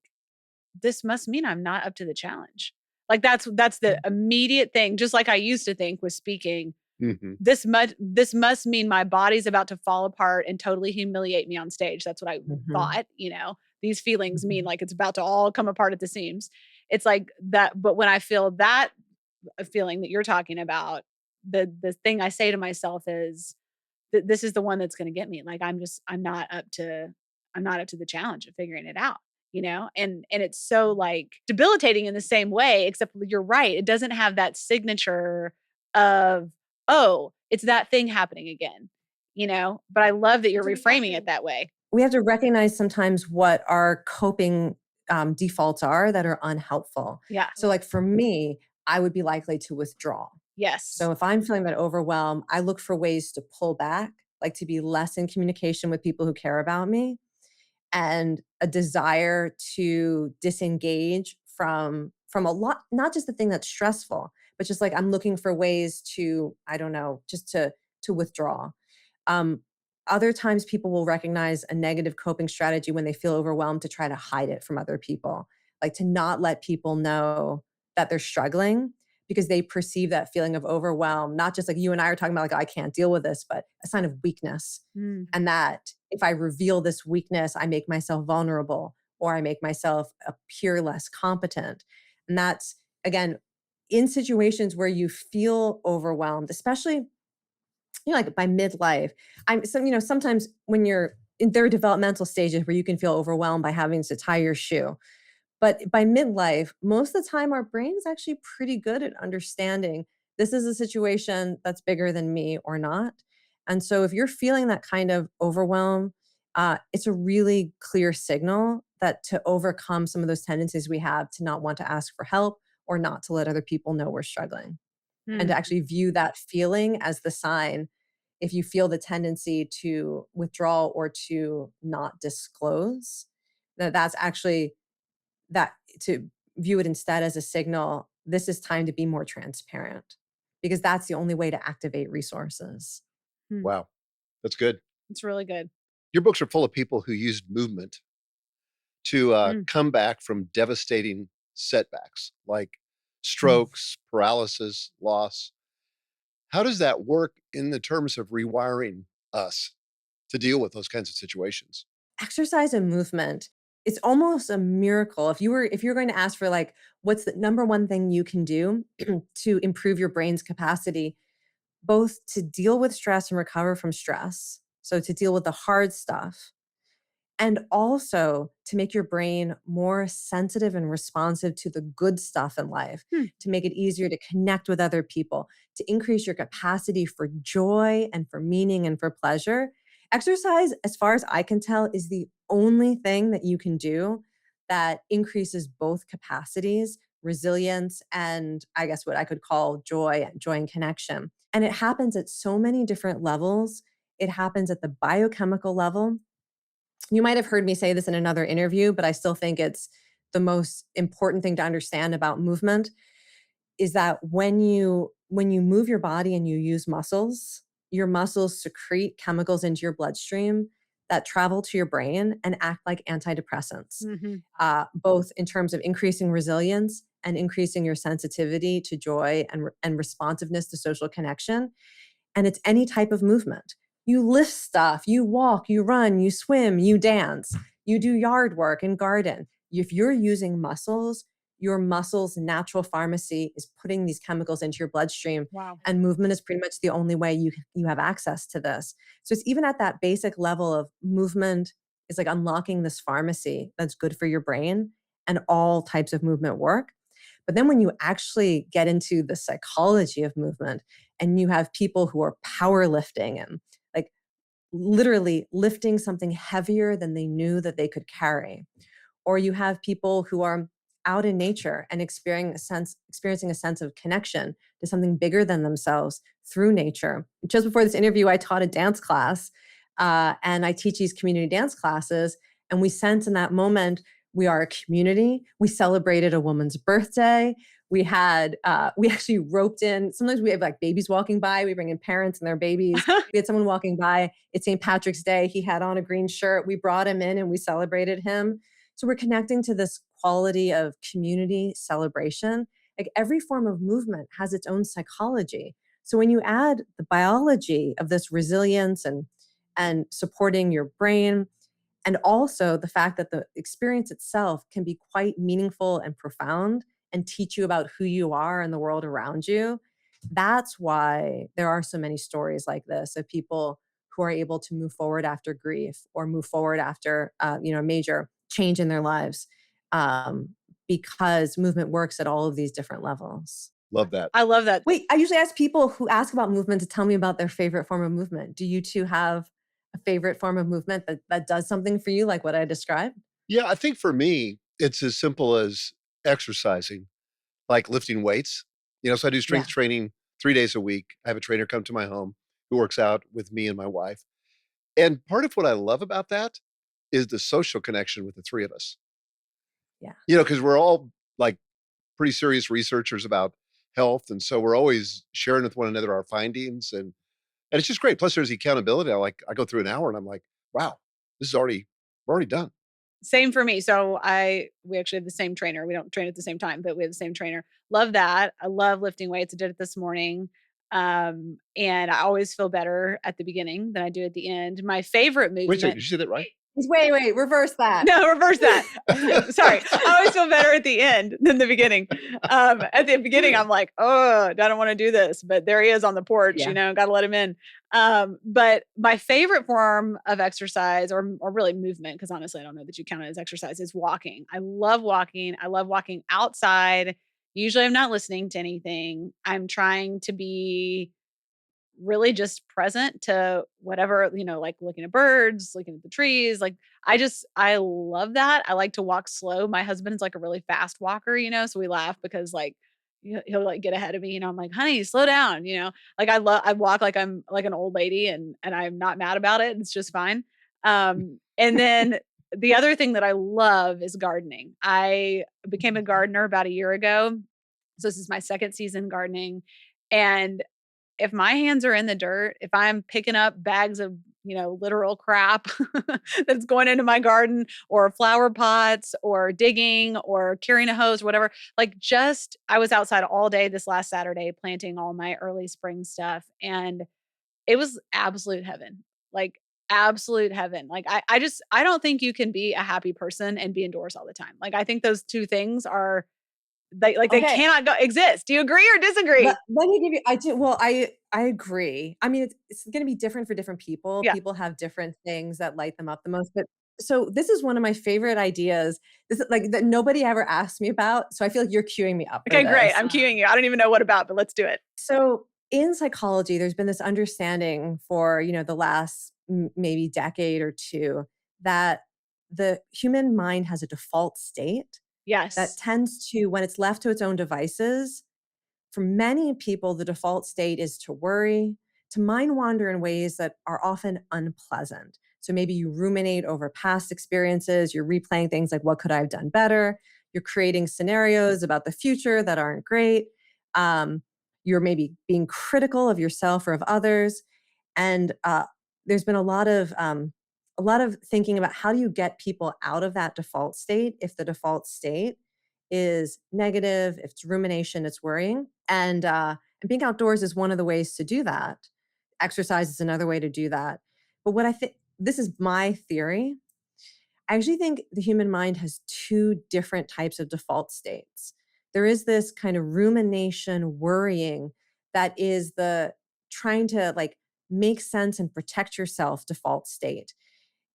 this must mean I'm not up to the challenge. Like that's the immediate thing. Just like I used to think with speaking, Mm-hmm. this must mean my body's about to fall apart and totally humiliate me on stage. That's what I Mhm. thought, these feelings mean like it's about to all come apart at the seams. It's like that. But when I feel that feeling that you're talking about, the thing I say to myself is this is the one that's going to get me. Like I'm not up to the challenge of figuring it out, and it's so like debilitating in the same way, except you're right. It doesn't have that signature of, oh, it's that thing happening again, but I love that you're reframing it that way. We have to recognize sometimes what our coping defaults are that are unhelpful. Yeah. So, like for me, I would be likely to withdraw. Yes. So, if I'm feeling that overwhelm, I look for ways to pull back, like to be less in communication with people who care about me, and a desire to disengage from a lot, not just the thing that's stressful, but just like I'm looking for ways to, I don't know, just to withdraw. um, Other times people will recognize a negative coping strategy when they feel overwhelmed to try to hide it from other people, like to not let people know that they're struggling, because they perceive that feeling of overwhelm, not just like you and I are talking about, like, I can't deal with this, but a sign of weakness. Mm. And that if I reveal this weakness, I make myself vulnerable, or I make myself appear less competent. And that's, again, in situations where you feel overwhelmed, especially, like by midlife. Sometimes when you're in, there are developmental stages where you can feel overwhelmed by having to tie your shoe. But by midlife, most of the time, our brain's actually pretty good at understanding this is a situation that's bigger than me or not. And so, if you're feeling that kind of overwhelm, it's a really clear signal that to overcome some of those tendencies we have to not want to ask for help or not to let other people know we're struggling, and to Mm. actually view that feeling as the sign. If you feel the tendency to withdraw or to not disclose, that's actually that, to view it instead as a signal, this is time to be more transparent, because that's the only way to activate resources. Mm. Wow. That's good. It's really good. Your books are full of people who used movement to Mm. come back from devastating setbacks like Mm. strokes, paralysis, loss. How does that work in the terms of rewiring us to deal with those kinds of situations? Exercise and movement, it's almost a miracle. If you're going to ask for, like, what's the number one thing you can do to improve your brain's capacity, both to deal with stress and recover from stress, so to deal with the hard stuff, and also to make your brain more sensitive and responsive to the good stuff in life, Hmm. to make it easier to connect with other people, to increase your capacity for joy and for meaning and for pleasure. Exercise, as far as I can tell, is the only thing that you can do that increases both capacities, resilience, and I guess what I could call joy and connection. And it happens at so many different levels. It happens at the biochemical level. You might have heard me say this in another interview, but I still think it's the most important thing to understand about movement, is that when you move your body and you use muscles, your muscles secrete chemicals into your bloodstream that travel to your brain and act like antidepressants, Mhm. both in terms of increasing resilience and increasing your sensitivity to joy and responsiveness to social connection. And it's any type of movement. You lift stuff, you walk, you run, you swim, you dance, you do yard work and garden. If you're using muscles, your muscles' natural pharmacy is putting these chemicals into your bloodstream, Wow. and movement is pretty much the only way you have access to this. So it's even at that basic level of movement is like unlocking this pharmacy that's good for your brain, and all types of movement work. But then when you actually get into the psychology of movement, and you have people who are powerlifting and like literally lifting something heavier than they knew that they could carry, or you have people who are out in nature and experiencing a sense of connection to something bigger than themselves through nature. Just before this interview, I taught a dance class, and I teach these community dance classes. And we sense in that moment we are a community. We celebrated a woman's birthday. We actually roped in. Sometimes we have like babies walking by. We bring in parents and their babies. We had someone walking by. It's St. Patrick's Day. He had on a green shirt. We brought him in and we celebrated him. So we're connecting to this quality of community celebration. Like every form of movement has its own psychology. So when you add the biology of this resilience and supporting your brain, and also the fact that the experience itself can be quite meaningful and profound and teach you about who you are and the world around you, that's why there are so many stories like this of people who are able to move forward after grief or move forward after a major change in their lives, um, because movement works at all of these different levels. Love that. I love that. Wait, I usually ask people who ask about movement to tell me about their favorite form of movement. Do you two have a favorite form of movement that does something for you, like what I described? Yeah, I think for me, it's as simple as exercising, like lifting weights. So I do strength Yeah. training 3 days a week. I have a trainer come to my home who works out with me and my wife. And part of what I love about that is the social connection with the 3 of us. Yeah. Because we're all, like, pretty serious researchers about health, and so we're always sharing with one another our findings, and it's just great. Plus, there's accountability. I go through an hour, and I'm like, "Wow, this is already we're already done." Same for me. So we actually have the same trainer. We don't train at the same time, but we have the same trainer. Love that. I love lifting weights. I did it this morning. And I always feel better at the beginning than I do at the end. My favorite Wait a second, movement. did you say that right? Wait, reverse that. No, reverse that. Sorry. I always feel better at the end than the beginning. At the beginning, I'm like, oh, I don't want to do this. But there he is on the porch, Yeah. got to let him in. But my favorite form of exercise or really movement, because honestly, I don't know that you count it as exercise, is walking. I love walking. I love walking outside. Usually I'm not listening to anything. I'm trying to be really just present to whatever, like looking at birds, looking at the trees. Like I love that. I like to walk slow. My husband's like a really fast walker, so we laugh because like he'll like get ahead of me, I'm like, honey, slow down, like I walk like I'm like an old lady and I'm not mad about it. It's just fine. And then the other thing that I love is gardening. I became a gardener about a year ago. So this is my second season gardening. And if my hands are in the dirt, if I'm picking up bags of, literal crap that's going into my garden or flower pots or digging or carrying a hose, whatever, like I was outside all day this last Saturday planting all my early spring stuff. And it was absolute heaven, like absolute heaven. Like I don't think you can be a happy person and be indoors all the time. Like I think those two things they Okay. cannot exist. Do you agree or disagree? Let me give you I do well, I agree. I mean, it's gonna be different for different people. Yeah. People have different things that light them up the most, but so this is one of my favorite ideas. This is like that nobody ever asked me about, so I feel like you're queuing me up for Okay, great. this. I'm queuing you. I don't even know what about, but let's do it. So in psychology, there's been this understanding for, the last maybe decade or two that the human mind has a default state that Yes. tends to, when it's left to its own devices, for many people, the default state is to worry, to mind wander in ways that are often unpleasant. So maybe you ruminate over past experiences, you're replaying things like, what could I have done better? You're creating scenarios about the future that aren't great. Um, you're maybe being critical of yourself or of others. And there's been a lot of thinking about how do you get people out of that default state if the default state is negative, if it's rumination, it's worrying. And being outdoors is one of the ways to do that. Exercise is another way to do that. But what I think, this is my theory. I actually think the human mind has two different types of default states. There is this kind of rumination, worrying that is the trying to like make sense and protect yourself default state.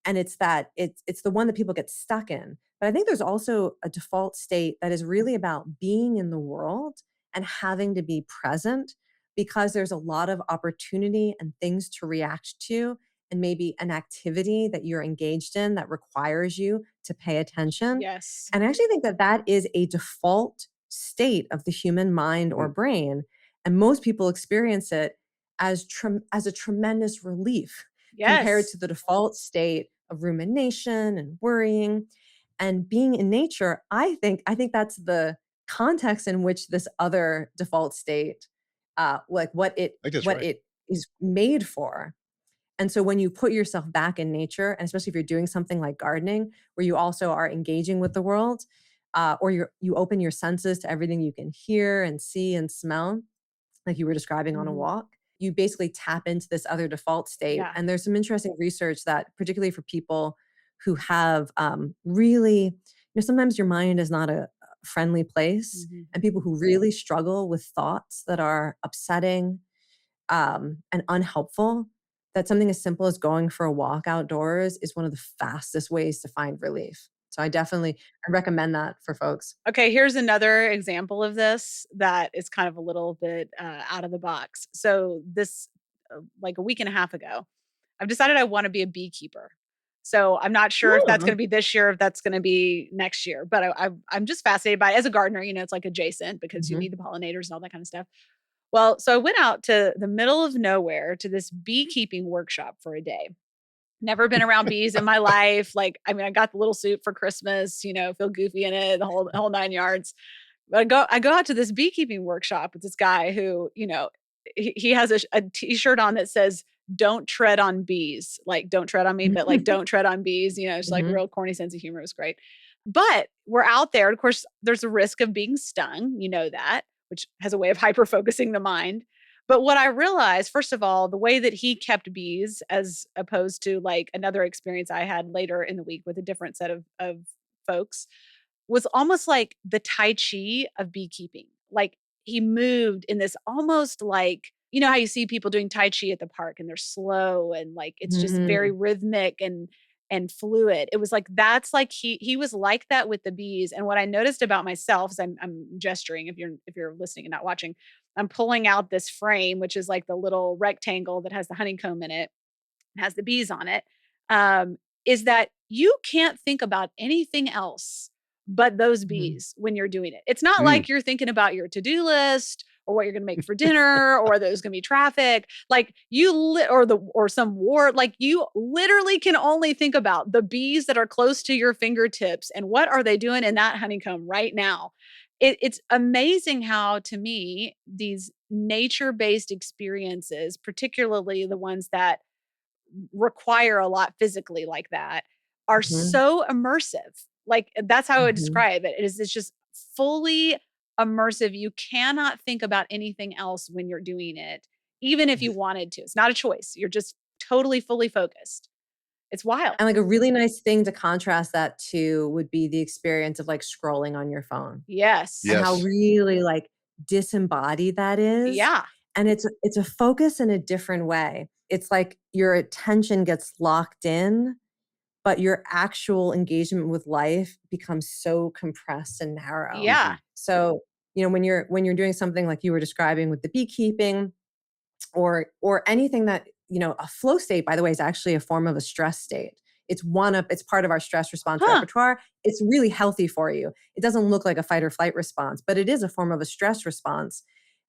And it's the one that people get stuck in. But I think there's also a default state that is really about being in the world and having to be present because there's a lot of opportunity and things to react to and maybe an activity that you're engaged in that requires you to pay attention. Yes. And I actually think that that is a default state of the human mind or Mm. brain. And most people experience it as a tremendous relief compared Yes. to the default state of rumination and worrying and being in nature. I think that's the context in which this other default state, like I think that's what right. it is made for. And so when you put yourself back in nature, and especially if you're doing something like gardening, where you also are engaging with the world, or you open your senses to everything you can hear and see and smell, like you were describing on a Mhm. walk, you basically tap into this other default state. Yeah. And there's some interesting research that, particularly for people who have really, sometimes your mind is not a friendly place, Mhm. and people who really struggle with thoughts that are upsetting and unhelpful, that something as simple as going for a walk outdoors is one of the fastest ways to find relief. So I recommend that for folks. Okay, here's another example of this that is kind of a little bit out of the box. So this, like a week and a half ago, I've decided I want to be a beekeeper. So I'm not sure if that's Oh. going to be this year, if that's going to be next year, but I'm just fascinated by it. As a gardener. It's like adjacent because you Mhm. need the pollinators and all that kind of stuff. Well, so I went out to the middle of nowhere to this beekeeping workshop for a day. Never been around bees in my life. Like, I mean, I got the little suit for Christmas, feel goofy in it, the whole 9 yards. But I go out to this beekeeping workshop with this guy who, he has a t-shirt on that says, "Don't tread on bees." Like, don't tread on me, but like, don't tread on bees. It's like Mhm. real corny sense of humor. It was great. But we're out there. Of course, there's a risk of being stung. You know that, which has a way of hyper focusing the mind. But what I realized, first of all, the way that he kept bees, as opposed to like another experience I had later in the week with a different set of folks, was almost like the tai chi of beekeeping. Like, he moved in this almost like, how you see people doing tai chi at the park and they're slow and like it's just very Mhm. rhythmic and fluid. It was like that's like he was like that with the bees. And what I noticed about myself is I'm gesturing if you're listening and not watching. I'm pulling out this frame, which is like the little rectangle that has the honeycomb in it, has the bees on it, um, is that you can't think about anything else but those Mhm. bees when you're doing it. It's not Mm. like you're thinking about your to-do list or what you're going to make for dinner or whether there's going to be traffic. Like or some war. Like, you literally can only think about the bees that are close to your fingertips and what are they doing in that honeycomb right now. It's amazing how, to me, these nature-based experiences, particularly the ones that require a lot physically like that, are Mhm. so immersive. Like, that's how I would Mhm. describe it. It's just fully immersive. You cannot think about anything else when you're doing it, even if you wanted to. It's not a choice. You're just totally fully focused. It's wild. And, like, a really nice thing to contrast that to would be the experience of, like, scrolling on your phone, and Yes. how Yes. really, like, disembodied that is, Yeah. and it's a focus in a different way. It's like your attention gets locked in, but your actual engagement with life becomes so compressed and narrow. Yeah. Mhm. So, when you're doing something like you were describing with the beekeeping, or anything that, a flow state, by the way, is actually a form of a stress state. It's part of our stress response Huh. repertoire. It's really healthy for you. It doesn't look like a fight or flight response, but it is a form of a stress response.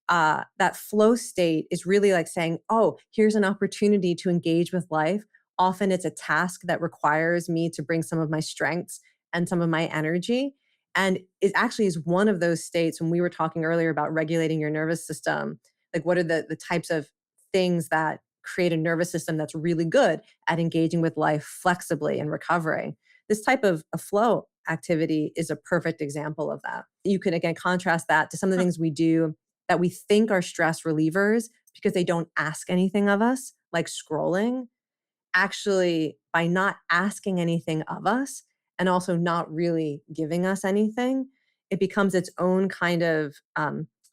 That flow state is really like saying, oh, here's an opportunity to engage with life. Often it's a task that requires me to bring some of my strengths and some of my energy. And it actually is one of those states when we were talking earlier about regulating your nervous system. Like, what are the types of things that create a nervous system that's really good at engaging with life flexibly and recovering? This type of a flow activity is a perfect example of that. You can again contrast that to some of the Huh. things we do that we think are stress relievers because they don't ask anything of us, like scrolling. Actually, by not asking anything of us and also not really giving us anything, it becomes its own kind of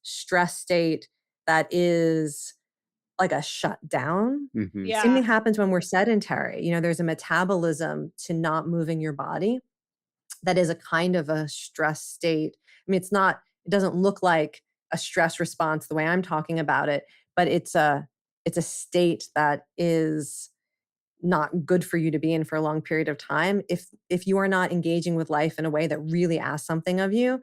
stress state that is like a shutdown. Mhm. Same Yeah. thing happens when we're sedentary. There's a metabolism to not moving your body that is a kind of a stress state. I mean, it doesn't look like a stress response the way I'm talking about it, but it's a state that is not good for you to be in for a long period of time if you are not engaging with life in a way that really asks something of you.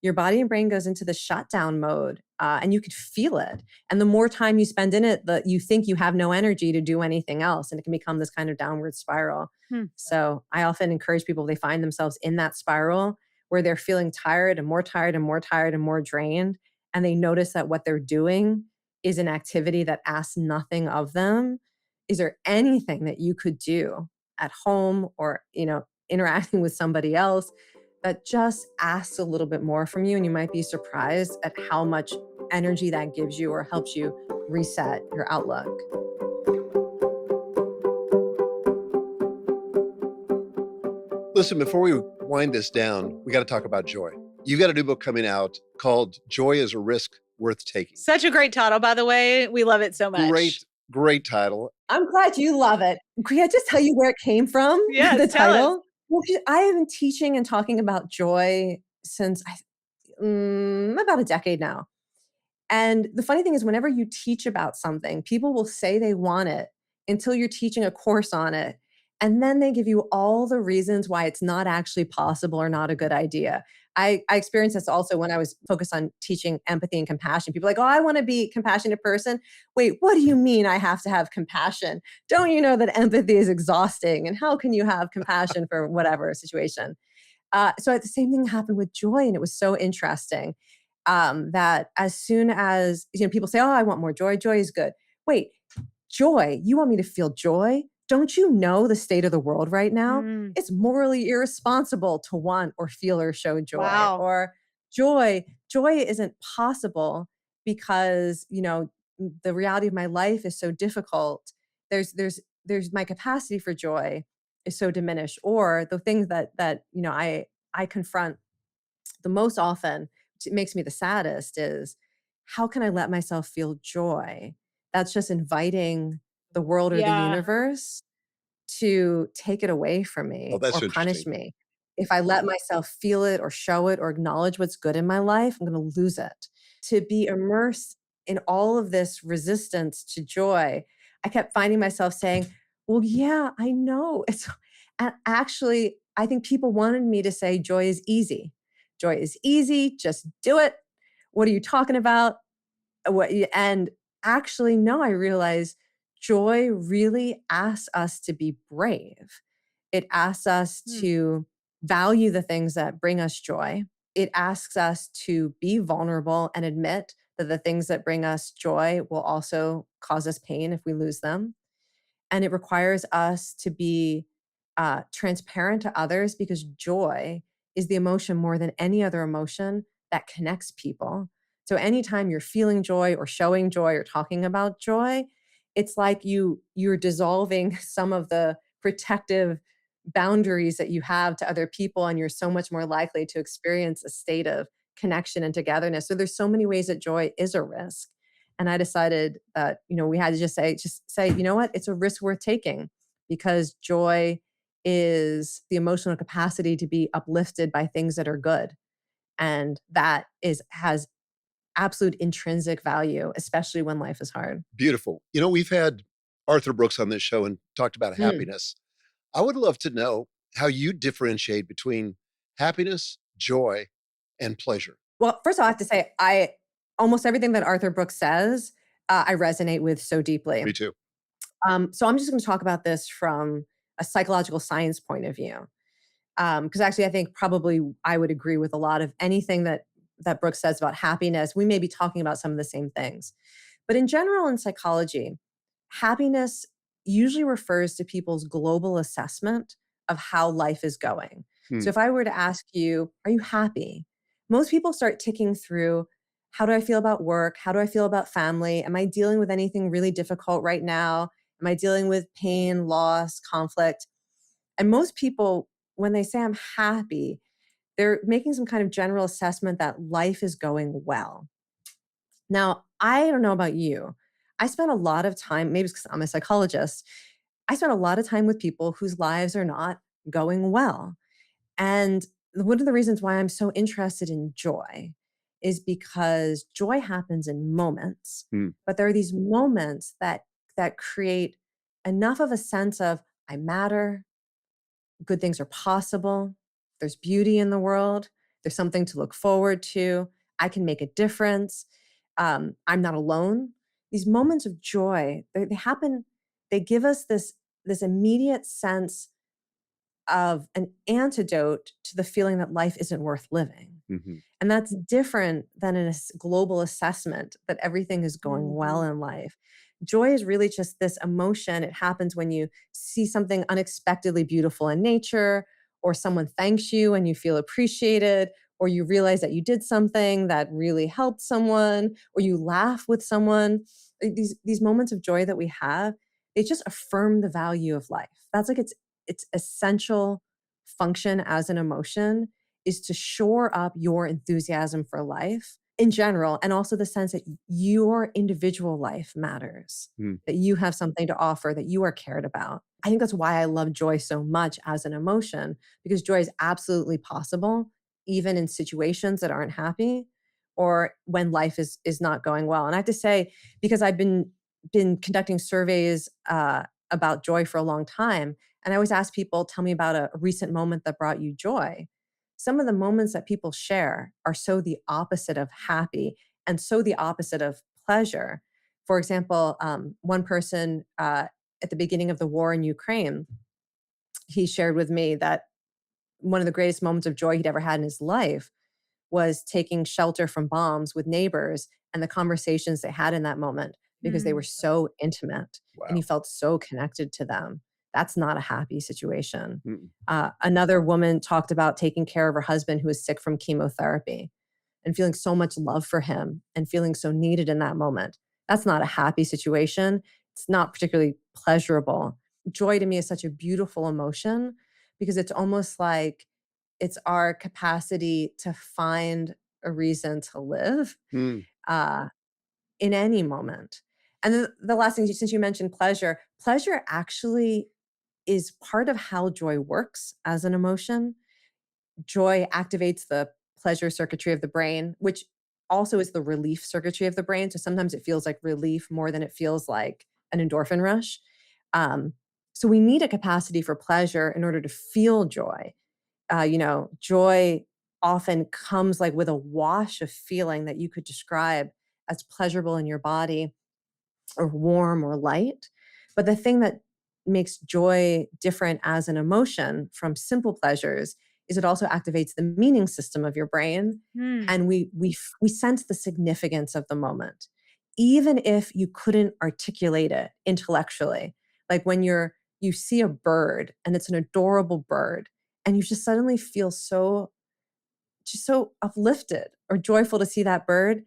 Your body and brain goes into the shutdown mode, and you could feel it. And the more time you spend in it, the you think you have no energy to do anything else, and it can become this kind of downward spiral. Hmm. So I often encourage people, if they find themselves in that spiral where they're feeling tired and more tired and more tired and more drained, and they notice that what they're doing is an activity that asks nothing of them. Is there anything that you could do at home or, interacting with somebody else that just asks a little bit more from you. And you might be surprised at how much energy that gives you or helps you reset your outlook. Listen, before we wind this down, we got to talk about joy. You got a new book coming out called Joy is a Risk Worth Taking. Such a great title, by the way. We love it so much. Great title. I'm glad you love it. Can I just tell you where it came from? Yes, The tell us. title? Well, I have been teaching and talking about joy since about a decade now. And the funny thing is, whenever you teach about something, people will say they want it until you're teaching a course on it. And then they give you all the reasons why it's not actually possible or not a good idea. I experienced this also when I was focused on teaching empathy and compassion. People are like, oh, I want to be a compassionate person. Wait, what do you mean I have to have compassion? Don't you know that empathy is exhausting? And how can you have compassion for whatever situation? So the same thing happened with joy. And it was so interesting that as soon as people say, oh, I want more joy. Joy is good. Wait, joy? You want me to feel joy? Don't you know the state of the world right now? It's morally irresponsible to want or feel or show joy. Wow. Or joy isn't possible because, the reality of my life is so difficult. There's my capacity for joy is so diminished. Or the things that I confront the most often, which makes me the saddest, is how can I let myself feel joy? That's just inviting the world or the universe to take it away from Oh, me that's or punish interesting. me. If I let myself feel it or show it or acknowledge what's good in my life, I'm going to lose it. To be immersed in all of this resistance to joy, I kept finding myself saying, well, yeah, I know. Actually, I think people wanted me to say joy is easy. Joy is easy. Just do it. What are you talking about? And actually, no, I realized joy really asks us to be brave. It asks us to value the things that bring us joy. It asks us to be vulnerable and admit that the things that bring us joy will also cause us pain if we lose them. And it requires us to be transparent to others because joy is the emotion more than any other emotion that connects people. So anytime you're feeling joy or showing joy or talking about joy, it's like you're dissolving some of the protective boundaries that you have to other people, and you're so much more likely to experience a state of connection and togetherness. So there's so many ways that joy is a risk. And I decided that, we had to just say, you know what? It's a risk worth taking because joy is the emotional capacity to be uplifted by things that are good. And that has absolute intrinsic value, especially when life is hard. Beautiful. We've had Arthur Brooks on this show and talked about happiness. I would love to know how you differentiate between happiness, joy, and pleasure. Well, first of all, I have to say, almost everything that Arthur Brooks says, I resonate with so deeply. Me too. So I'm just going to talk about this from a psychological science point of view. Because actually, I think probably I would agree with a lot of anything that Brooks says about happiness. We may be talking about some of the same things. But in general, in psychology, happiness usually refers to people's global assessment of how life is going. So if I were to ask you, are you happy? Most people start ticking through, how do I feel about work? How do I feel about family? Am I dealing with anything really difficult right now? Am I dealing with pain, loss, conflict? And most people, when they say I'm happy, they're making some kind of general assessment that life is going well. Now, I don't know about you. I spent a lot of time, maybe it's because I'm a psychologist, I spent a lot of time with people whose lives are not going well. And one of the reasons why I'm so interested in joy is because joy happens in moments, but there are these moments that create enough of a sense of I matter, good things are possible, there's beauty in the world, there's something to look forward to, I can make a difference, I'm not alone. These moments of joy, they happen, they give us this immediate sense of an antidote to the feeling that life isn't worth living. And that's different than a global assessment that everything is going well in life. Joy is really just this emotion. It happens when you see something unexpectedly beautiful in nature, or someone thanks you and you feel appreciated, or you realize that you did something that really helped someone, or you laugh with someone. These moments of joy that we have, they just affirm the value of life. That's like its essential function as an emotion is to shore up your enthusiasm for life in general, and also the sense that your individual life matters, that you have something to offer, that you are cared about. I think that's why I love joy so much as an emotion, because joy is absolutely possible, even in situations that aren't happy or when life is not going well. And I have to say, because I've been conducting surveys about joy for a long time, and I always ask people, tell me about a recent moment that brought you joy. Some of the moments that people share are so the opposite of happy and so the opposite of pleasure. For example, one person at the beginning of the war in Ukraine, he shared with me that one of the greatest moments of joy he'd ever had in his life was taking shelter from bombs with neighbors and the conversations they had in that moment because they were so intimate and he felt so connected to them. That's not a happy situation. Another woman talked about taking care of her husband who was sick from chemotherapy and feeling so much love for him and feeling so needed in that moment. That's not a happy situation. It's not particularly pleasurable. Joy to me is such a beautiful emotion because it's almost like it's our capacity to find a reason to live in any moment. And then the last thing, since you mentioned pleasure, pleasure actually is part of how joy works as an emotion. Joy activates the pleasure circuitry of the brain, which also is the relief circuitry of the brain. So sometimes it feels like relief more than it feels like an endorphin rush. So we need a capacity for pleasure in order to feel joy. Joy often comes like with a wash of feeling that you could describe as pleasurable in your body or warm or light. But the thing that makes joy different as an emotion from simple pleasures is it also activates the meaning system of your brain, and we sense the significance of the moment, even if you couldn't articulate it intellectually. Like when you see a bird and it's an adorable bird, and you just suddenly feel so uplifted or joyful to see that bird.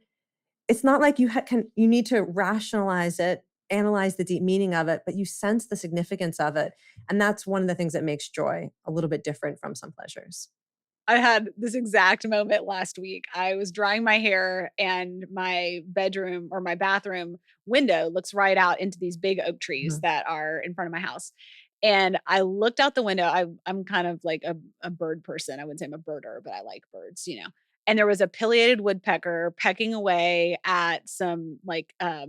It's not like you need to rationalize it, analyze the deep meaning of it, but you sense the significance of it. And that's one of the things that makes joy a little bit different from some pleasures. I had this exact moment last week. I was drying my hair and my bedroom or my bathroom window looks right out into these big oak trees Mhm. that are in front of my house. And I looked out the window. I'm kind of like a bird person. I wouldn't say I'm a birder, but I like birds. And there was a pileated woodpecker pecking away at some like a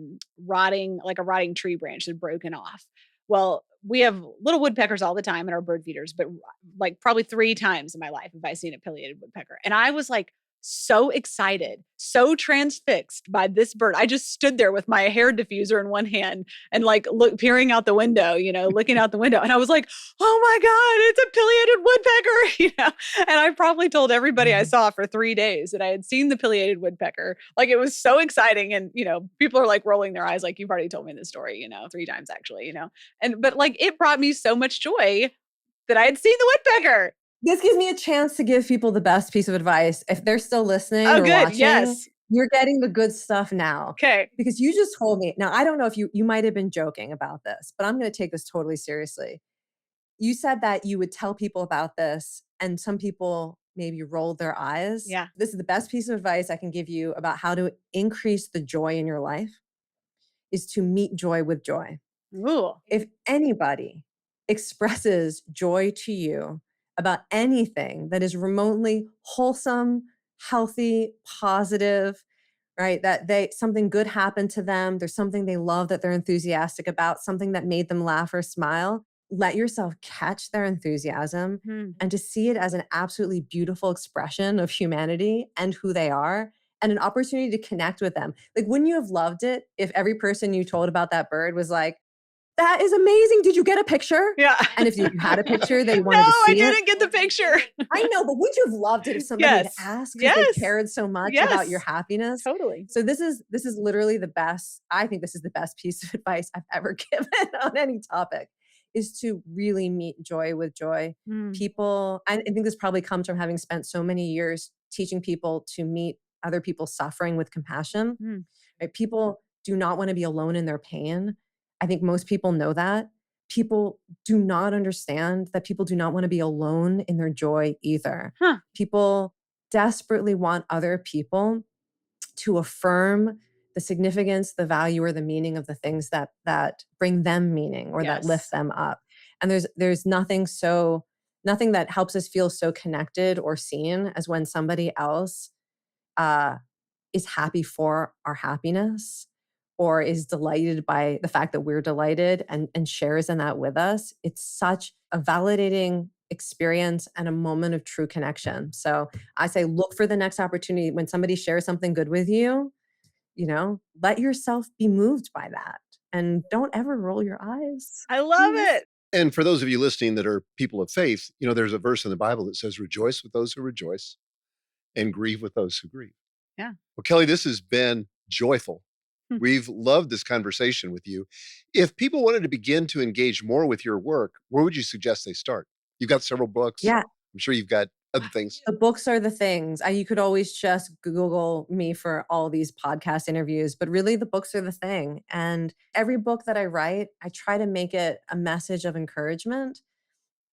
rotting tree branch that had broken off. Well, we have little woodpeckers all the time in our bird feeders, but like probably 3 times in my life have I seen a pileated woodpecker. And I was like so excited, so transfixed by this bird. I just stood there with my hair diffuser in one hand and like peering out the window, looking out the window. And I was like, oh my God, it's a pileated woodpecker, And I probably told everybody I saw for 3 days that I had seen the pileated woodpecker. Like it was so exciting. And, people are like rolling their eyes, like, you've already told me this story, 3 times actually. But like it brought me so much joy that I had seen the woodpecker. This gives me a chance to give people the best piece of advice. If they're still listening Oh, or good. watching, Yes. you're getting the good stuff now. Okay. Because you just told me. Now, I don't know if you might have been joking about this, but I'm going to take this totally seriously. You said that you would tell people about this, and some people maybe rolled their eyes. Yeah. This is the best piece of advice I can give you about how to increase the joy in your life is to meet joy with joy. Ooh. If anybody expresses joy to you about anything that is remotely wholesome, healthy, positive, right? That something good happened to them, there's something they love that they're enthusiastic about, something that made them laugh or smile, let yourself catch their enthusiasm and to see it as an absolutely beautiful expression of humanity and who they are and an opportunity to connect with them. Like, wouldn't you have loved it if every person you told about that bird was like, that is amazing. Did you get a picture? Yeah. And if you had a picture, they No, wanted to see I it. didn't get the picture. I know, but would you have loved it if somebody had Yes. asked because Yes. they cared so much Yes. about your happiness? Totally. So this is literally the best. I think this is the best piece of advice I've ever given on any topic. is to really meet joy with joy. Mm. People, I think this probably comes from having spent so many years teaching people to meet other people's suffering with compassion. Mm. Right? People do not want to be alone in their pain. I think most people know that. People do not understand that people do not want to be alone in their joy either. Huh. People desperately want other people to affirm the significance, the value, or the meaning of the things that bring them meaning or that lift them up. And there's nothing that helps us feel so connected or seen as when somebody else is happy for our happiness or is delighted by the fact that we're delighted and shares in that with us. It's such a validating experience and a moment of true connection. So I say, look for the next opportunity when somebody shares something good with you, let yourself be moved by that and don't ever roll your eyes. I love it. And for those of you listening that are people of faith, there's a verse in the Bible that says, rejoice with those who rejoice and grieve with those who grieve. Yeah. Well, Kelly, this has been joyful. We've loved this conversation with you. If people wanted to begin to engage more with your work, where would you suggest they start? You've got several books. Yeah. I'm sure you've got other things. The books are the things. You could always just Google me for all these podcast interviews, but really the books are the thing. And every book that I write, I try to make it a message of encouragement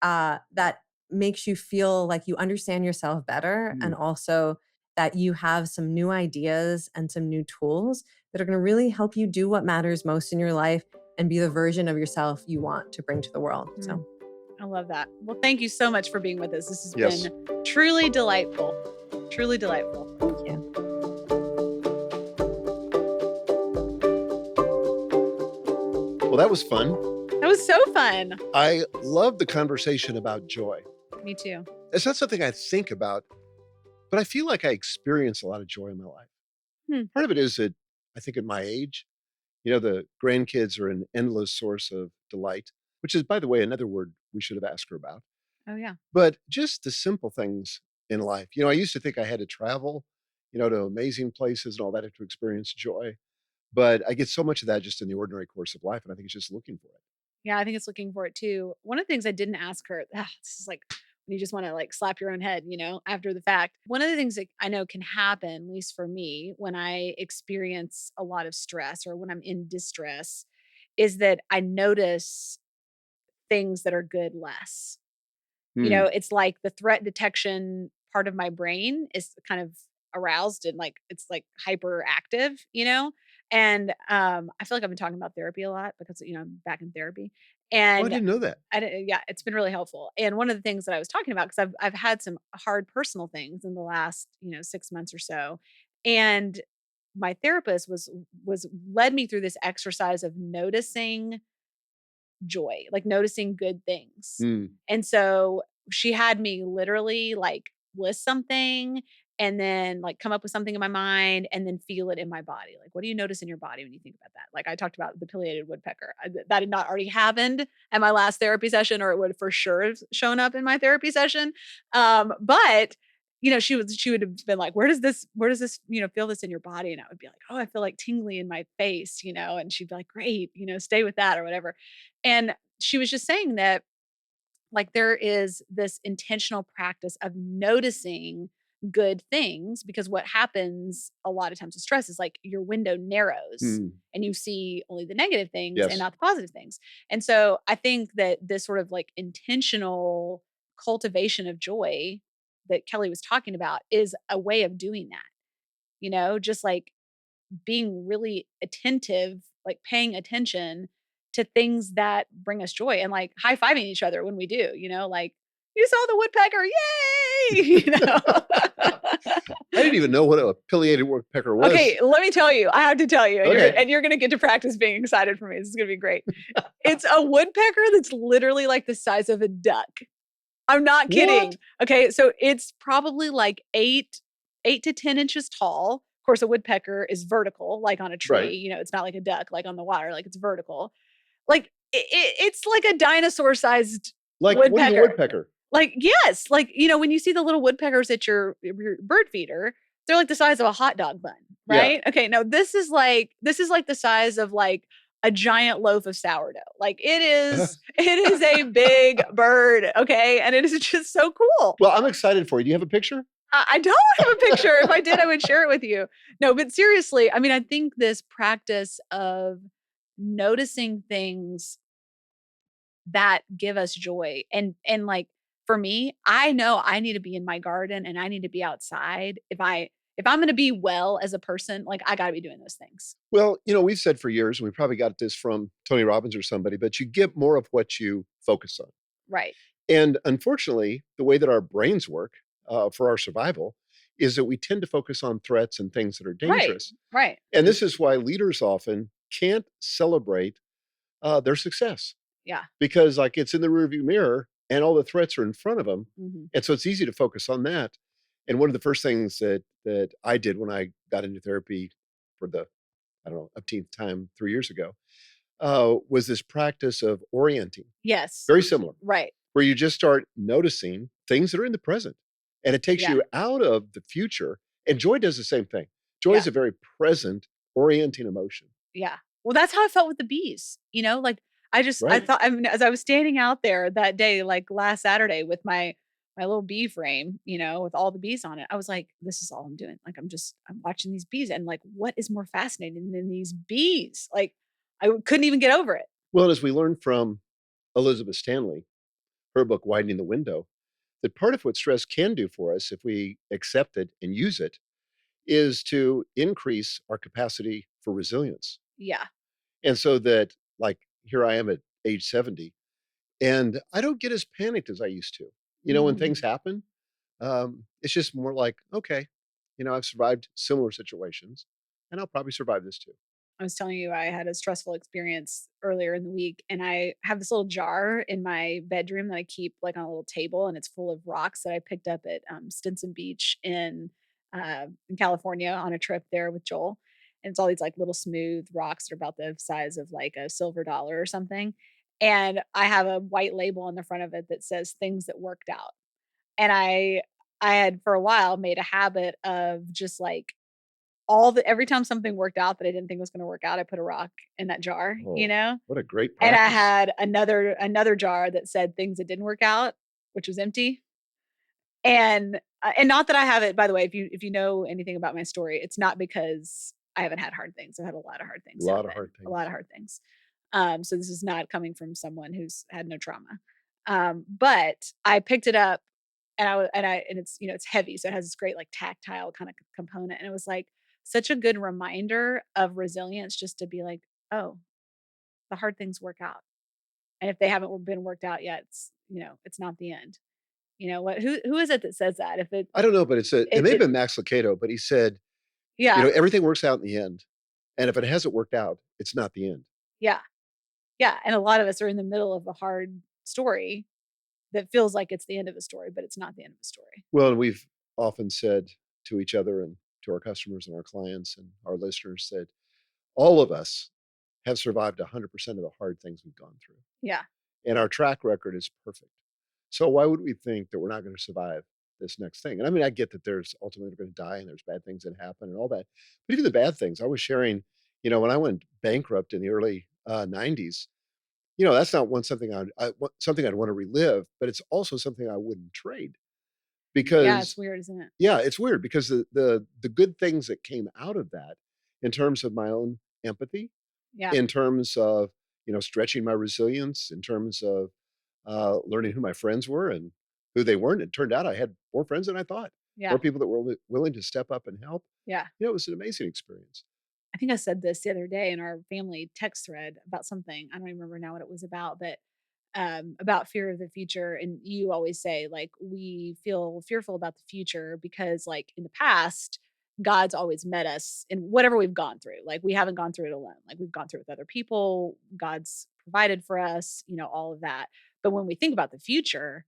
that makes you feel like you understand yourself better and also that you have some new ideas and some new tools that are going to really help you do what matters most in your life and be the version of yourself you want to bring to the world. So I love that. Well, thank you so much for being with us. This has been truly delightful. Truly delightful. Thank you. Well, that was fun. That was so fun. I love the conversation about joy. Me too. It's not something I think about, but I feel like I experience a lot of joy in my life. Part of it is that I think at my age, the grandkids are an endless source of delight, which is, by the way, another word we should have asked her about. Oh, yeah. But just the simple things in life. I used to think I had to travel, to amazing places and all that to experience joy. But I get so much of that just in the ordinary course of life. And I think it's just looking for it. Yeah, I think it's looking for it too. One of the things I didn't ask her, this is like when you just want to like slap your own head, after the fact. One of the things that I know can happen, at least for me, when I experience a lot of stress or when I'm in distress, is that I notice things that are good less. It's like the threat detection part of my brain is kind of aroused and like it's like hyperactive, and I feel like I've been talking about therapy a lot because I'm back in therapy. I And didn't know that. yeah, it's been really helpful. And one of the things that I was talking about, because I've had some hard personal things in the last 6 months or so, and my therapist was led me through this exercise of noticing joy, like noticing good things. And so she had me literally like list something and then like come up with something in my mind and then feel it in my body. Like, what do you notice in your body when you think about that? Like I talked about the pileated woodpecker. That had not already happened at my last therapy session, or it would for sure have shown up in my therapy session. But she would have been like, where does this, feel this in your body? And I would be like, oh, I feel like tingly in my face, and she'd be like, great, stay with that or whatever. And she was just saying that like there is this intentional practice of noticing good things, because what happens a lot of times with stress is like your window narrows and you see only the negative things and not the positive things. And so I think that this sort of like intentional cultivation of joy that Kelly was talking about is a way of doing that, just like being really attentive, like paying attention to things that bring us joy and like high-fiving each other when we do, like you saw the woodpecker, yay! I didn't even know what a pileated woodpecker was. Okay, let me tell you. I have to tell you. Okay. And you're going to get to practice being excited for me. This is going to be great. It's a woodpecker that's literally like the size of a duck. I'm not kidding. What? Okay, so it's probably like 8 to 10 inches tall. Of course, a woodpecker is vertical, like on a tree. Right. It's not like a duck, like on the water, like it's vertical. Like it's like a dinosaur-sized like woodpecker. Woody the woodpecker. Like, yes. Like, when you see the little woodpeckers at your bird feeder, they're like the size of a hot dog bun, right? Yeah. Okay. No, this is like the size of like a giant loaf of sourdough. Like it is a big bird. Okay. And it is just so cool. Well, I'm excited for you. Do you have a picture? I don't have a picture. If I did, I would share it with you. No, but seriously, I mean, I think this practice of noticing things that give us joy and like for me, I know I need to be in my garden and I need to be outside. If I'm going to be well as a person, like I got to be doing those things. Well, we've said for years, and we probably got this from Tony Robbins or somebody, but you get more of what you focus on. Right. And unfortunately, the way that our brains work for our survival is that we tend to focus on threats and things that are dangerous. Right. And this is why leaders often can't celebrate their success. Yeah. Because like it's in the rearview mirror and all the threats are in front of them. Mm-hmm. And so it's easy to focus on that. And one of the first things that I did when I got into therapy for the, I don't know, umpteenth time 3 years ago, was this practice of orienting. Yes. Very similar. Right. Where you just start noticing things that are in the present. And it takes you out of the future. And joy does the same thing. Joy is a very present, orienting emotion. Yeah. Well, that's how I felt with the bees. Like I thought, I mean, as I was standing out there that day, like last Saturday with my little bee frame, with all the bees on it, I was like, this is all I'm doing. Like, I'm watching these bees and like, what is more fascinating than these bees? Like, I couldn't even get over it. Well, as we learned from Elizabeth Stanley, her book, Widening the Window, that part of what stress can do for us, if we accept it and use it, is to increase our capacity for resilience. Yeah. And so that, like, here I am at age 70, and I don't get as panicked as I used to. When things happen, it's just more like, okay, I've survived similar situations, and I'll probably survive this too. I was telling you I had a stressful experience earlier in the week, and I have this little jar in my bedroom that I keep like on a little table, and it's full of rocks that I picked up at Stinson Beach in California on a trip there with Joel. And it's all these like little smooth rocks that are about the size of like a silver dollar or something. And I have a white label on the front of it that says things that worked out. And I had for a while made a habit of just like every time something worked out that I didn't think was going to work out, I put a rock in that jar, What a great And practice. I had another jar that said things that didn't work out, which was empty. And not that I have it, by the way, if you know anything about my story, it's not because I haven't had hard things. I've had a lot of hard things. A lot of hard things. A lot of hard things. So this is not coming from someone who's had no trauma. But I picked it up and it's, it's heavy. So it has this great like tactile kind of component. And it was like such a good reminder of resilience just to be like, oh, the hard things work out. And if they haven't been worked out yet, it's not the end. What? Who is it that says that? I don't know, but it may have been Max Lucado, but he said, everything works out in the end. And if it hasn't worked out, it's not the end. Yeah. Yeah. And a lot of us are in the middle of a hard story that feels like it's the end of a story, but it's not the end of a story. Well, and we've often said to each other and to our customers and our clients and our listeners that all of us have survived 100% of the hard things we've gone through. Yeah. And our track record is perfect. So why would we think that we're not going to survive this next thing? And I mean, I get that there's ultimately going to die and there's bad things that happen and all that. But even the bad things, I was sharing, when I went bankrupt in the early 90s, that's not something I'd want to relive, but it's also something I wouldn't trade. Because yeah, it's weird, isn't it? Yeah, it's weird because the good things that came out of that in terms of my own empathy, in terms of, stretching my resilience, in terms of learning who my friends were and who they weren't. It turned out I had more friends than I thought. Yeah. More people that were willing to step up and help. Yeah. It was an amazing experience. I think I said this the other day in our family text thread about something. I don't even remember now what it was but about fear of the future. And you always say, like, we feel fearful about the future because, like, in the past, God's always met us in whatever we've gone through. Like, we haven't gone through it alone. Like, we've gone through it with other people. God's provided for us, all of that. But when we think about the future,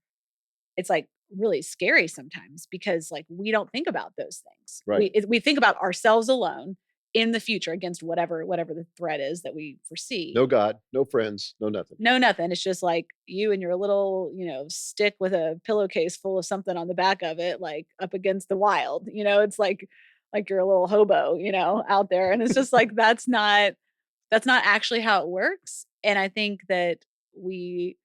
it's like really scary sometimes because, like, we don't think about those things. Right. We think about ourselves alone in the future against whatever the threat is that we foresee. No God, no friends, no nothing. No nothing. It's just like you and your little, stick with a pillowcase full of something on the back of it, like up against the wild. It's like you're a little hobo, out there. And it's just like that's not that's not actually how it works. And I think that we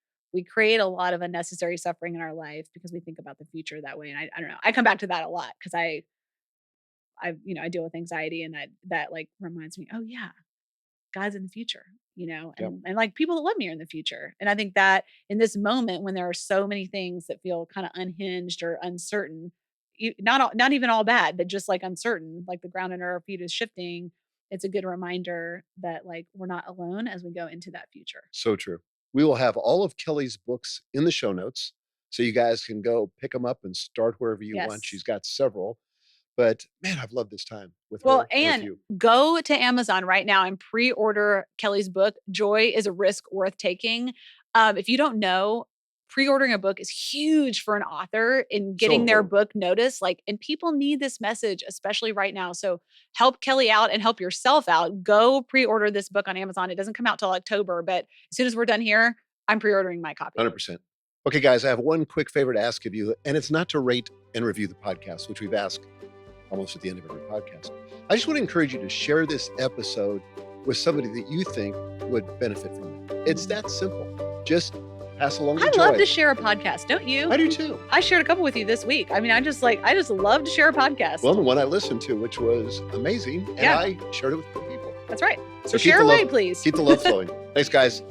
create a lot of unnecessary suffering in our life because we think about the future that way. And I don't know. I come back to that a lot because I deal with anxiety, and that like reminds me, oh yeah, God's in the future, Yep. and like people that love me are in the future. And I think that in this moment when there are so many things that feel kind of unhinged or uncertain, not even all bad, but just like uncertain, like the ground under our feet is shifting. It's a good reminder that like we're not alone as we go into that future. So true. We will have all of Kelly's books in the show notes, so you guys can go pick them up and start wherever you want. She's Yes. got several. But man, I've loved this time with Well, her and with and you. go to Amazon right now and pre-order Kelly's book, Joy is a Risk Worth Taking. If you don't know, pre-ordering a book is huge for an author in So getting their important. book noticed. Like, and people need this message, especially right now. So help Kelly out and help yourself out. Go pre-order this book on Amazon. It doesn't come out till October, but as soon as we're done here, I'm pre-ordering my copy. 100%. Okay, guys, I have one quick favor to ask of you, and it's not to rate and review the podcast, which we've asked almost at the end of every podcast. I just want to encourage you to share this episode with somebody that you think would benefit from it. It's that simple. Just pass along the I joy. love to share a podcast, don't you? I do too. I shared a couple with you this week. I mean, I just love to share a podcast. Well, the one I listened to, which was amazing, and Yeah. I shared it with people. That's right. So keep share the away, love- please. Keep the love flowing. Thanks, guys.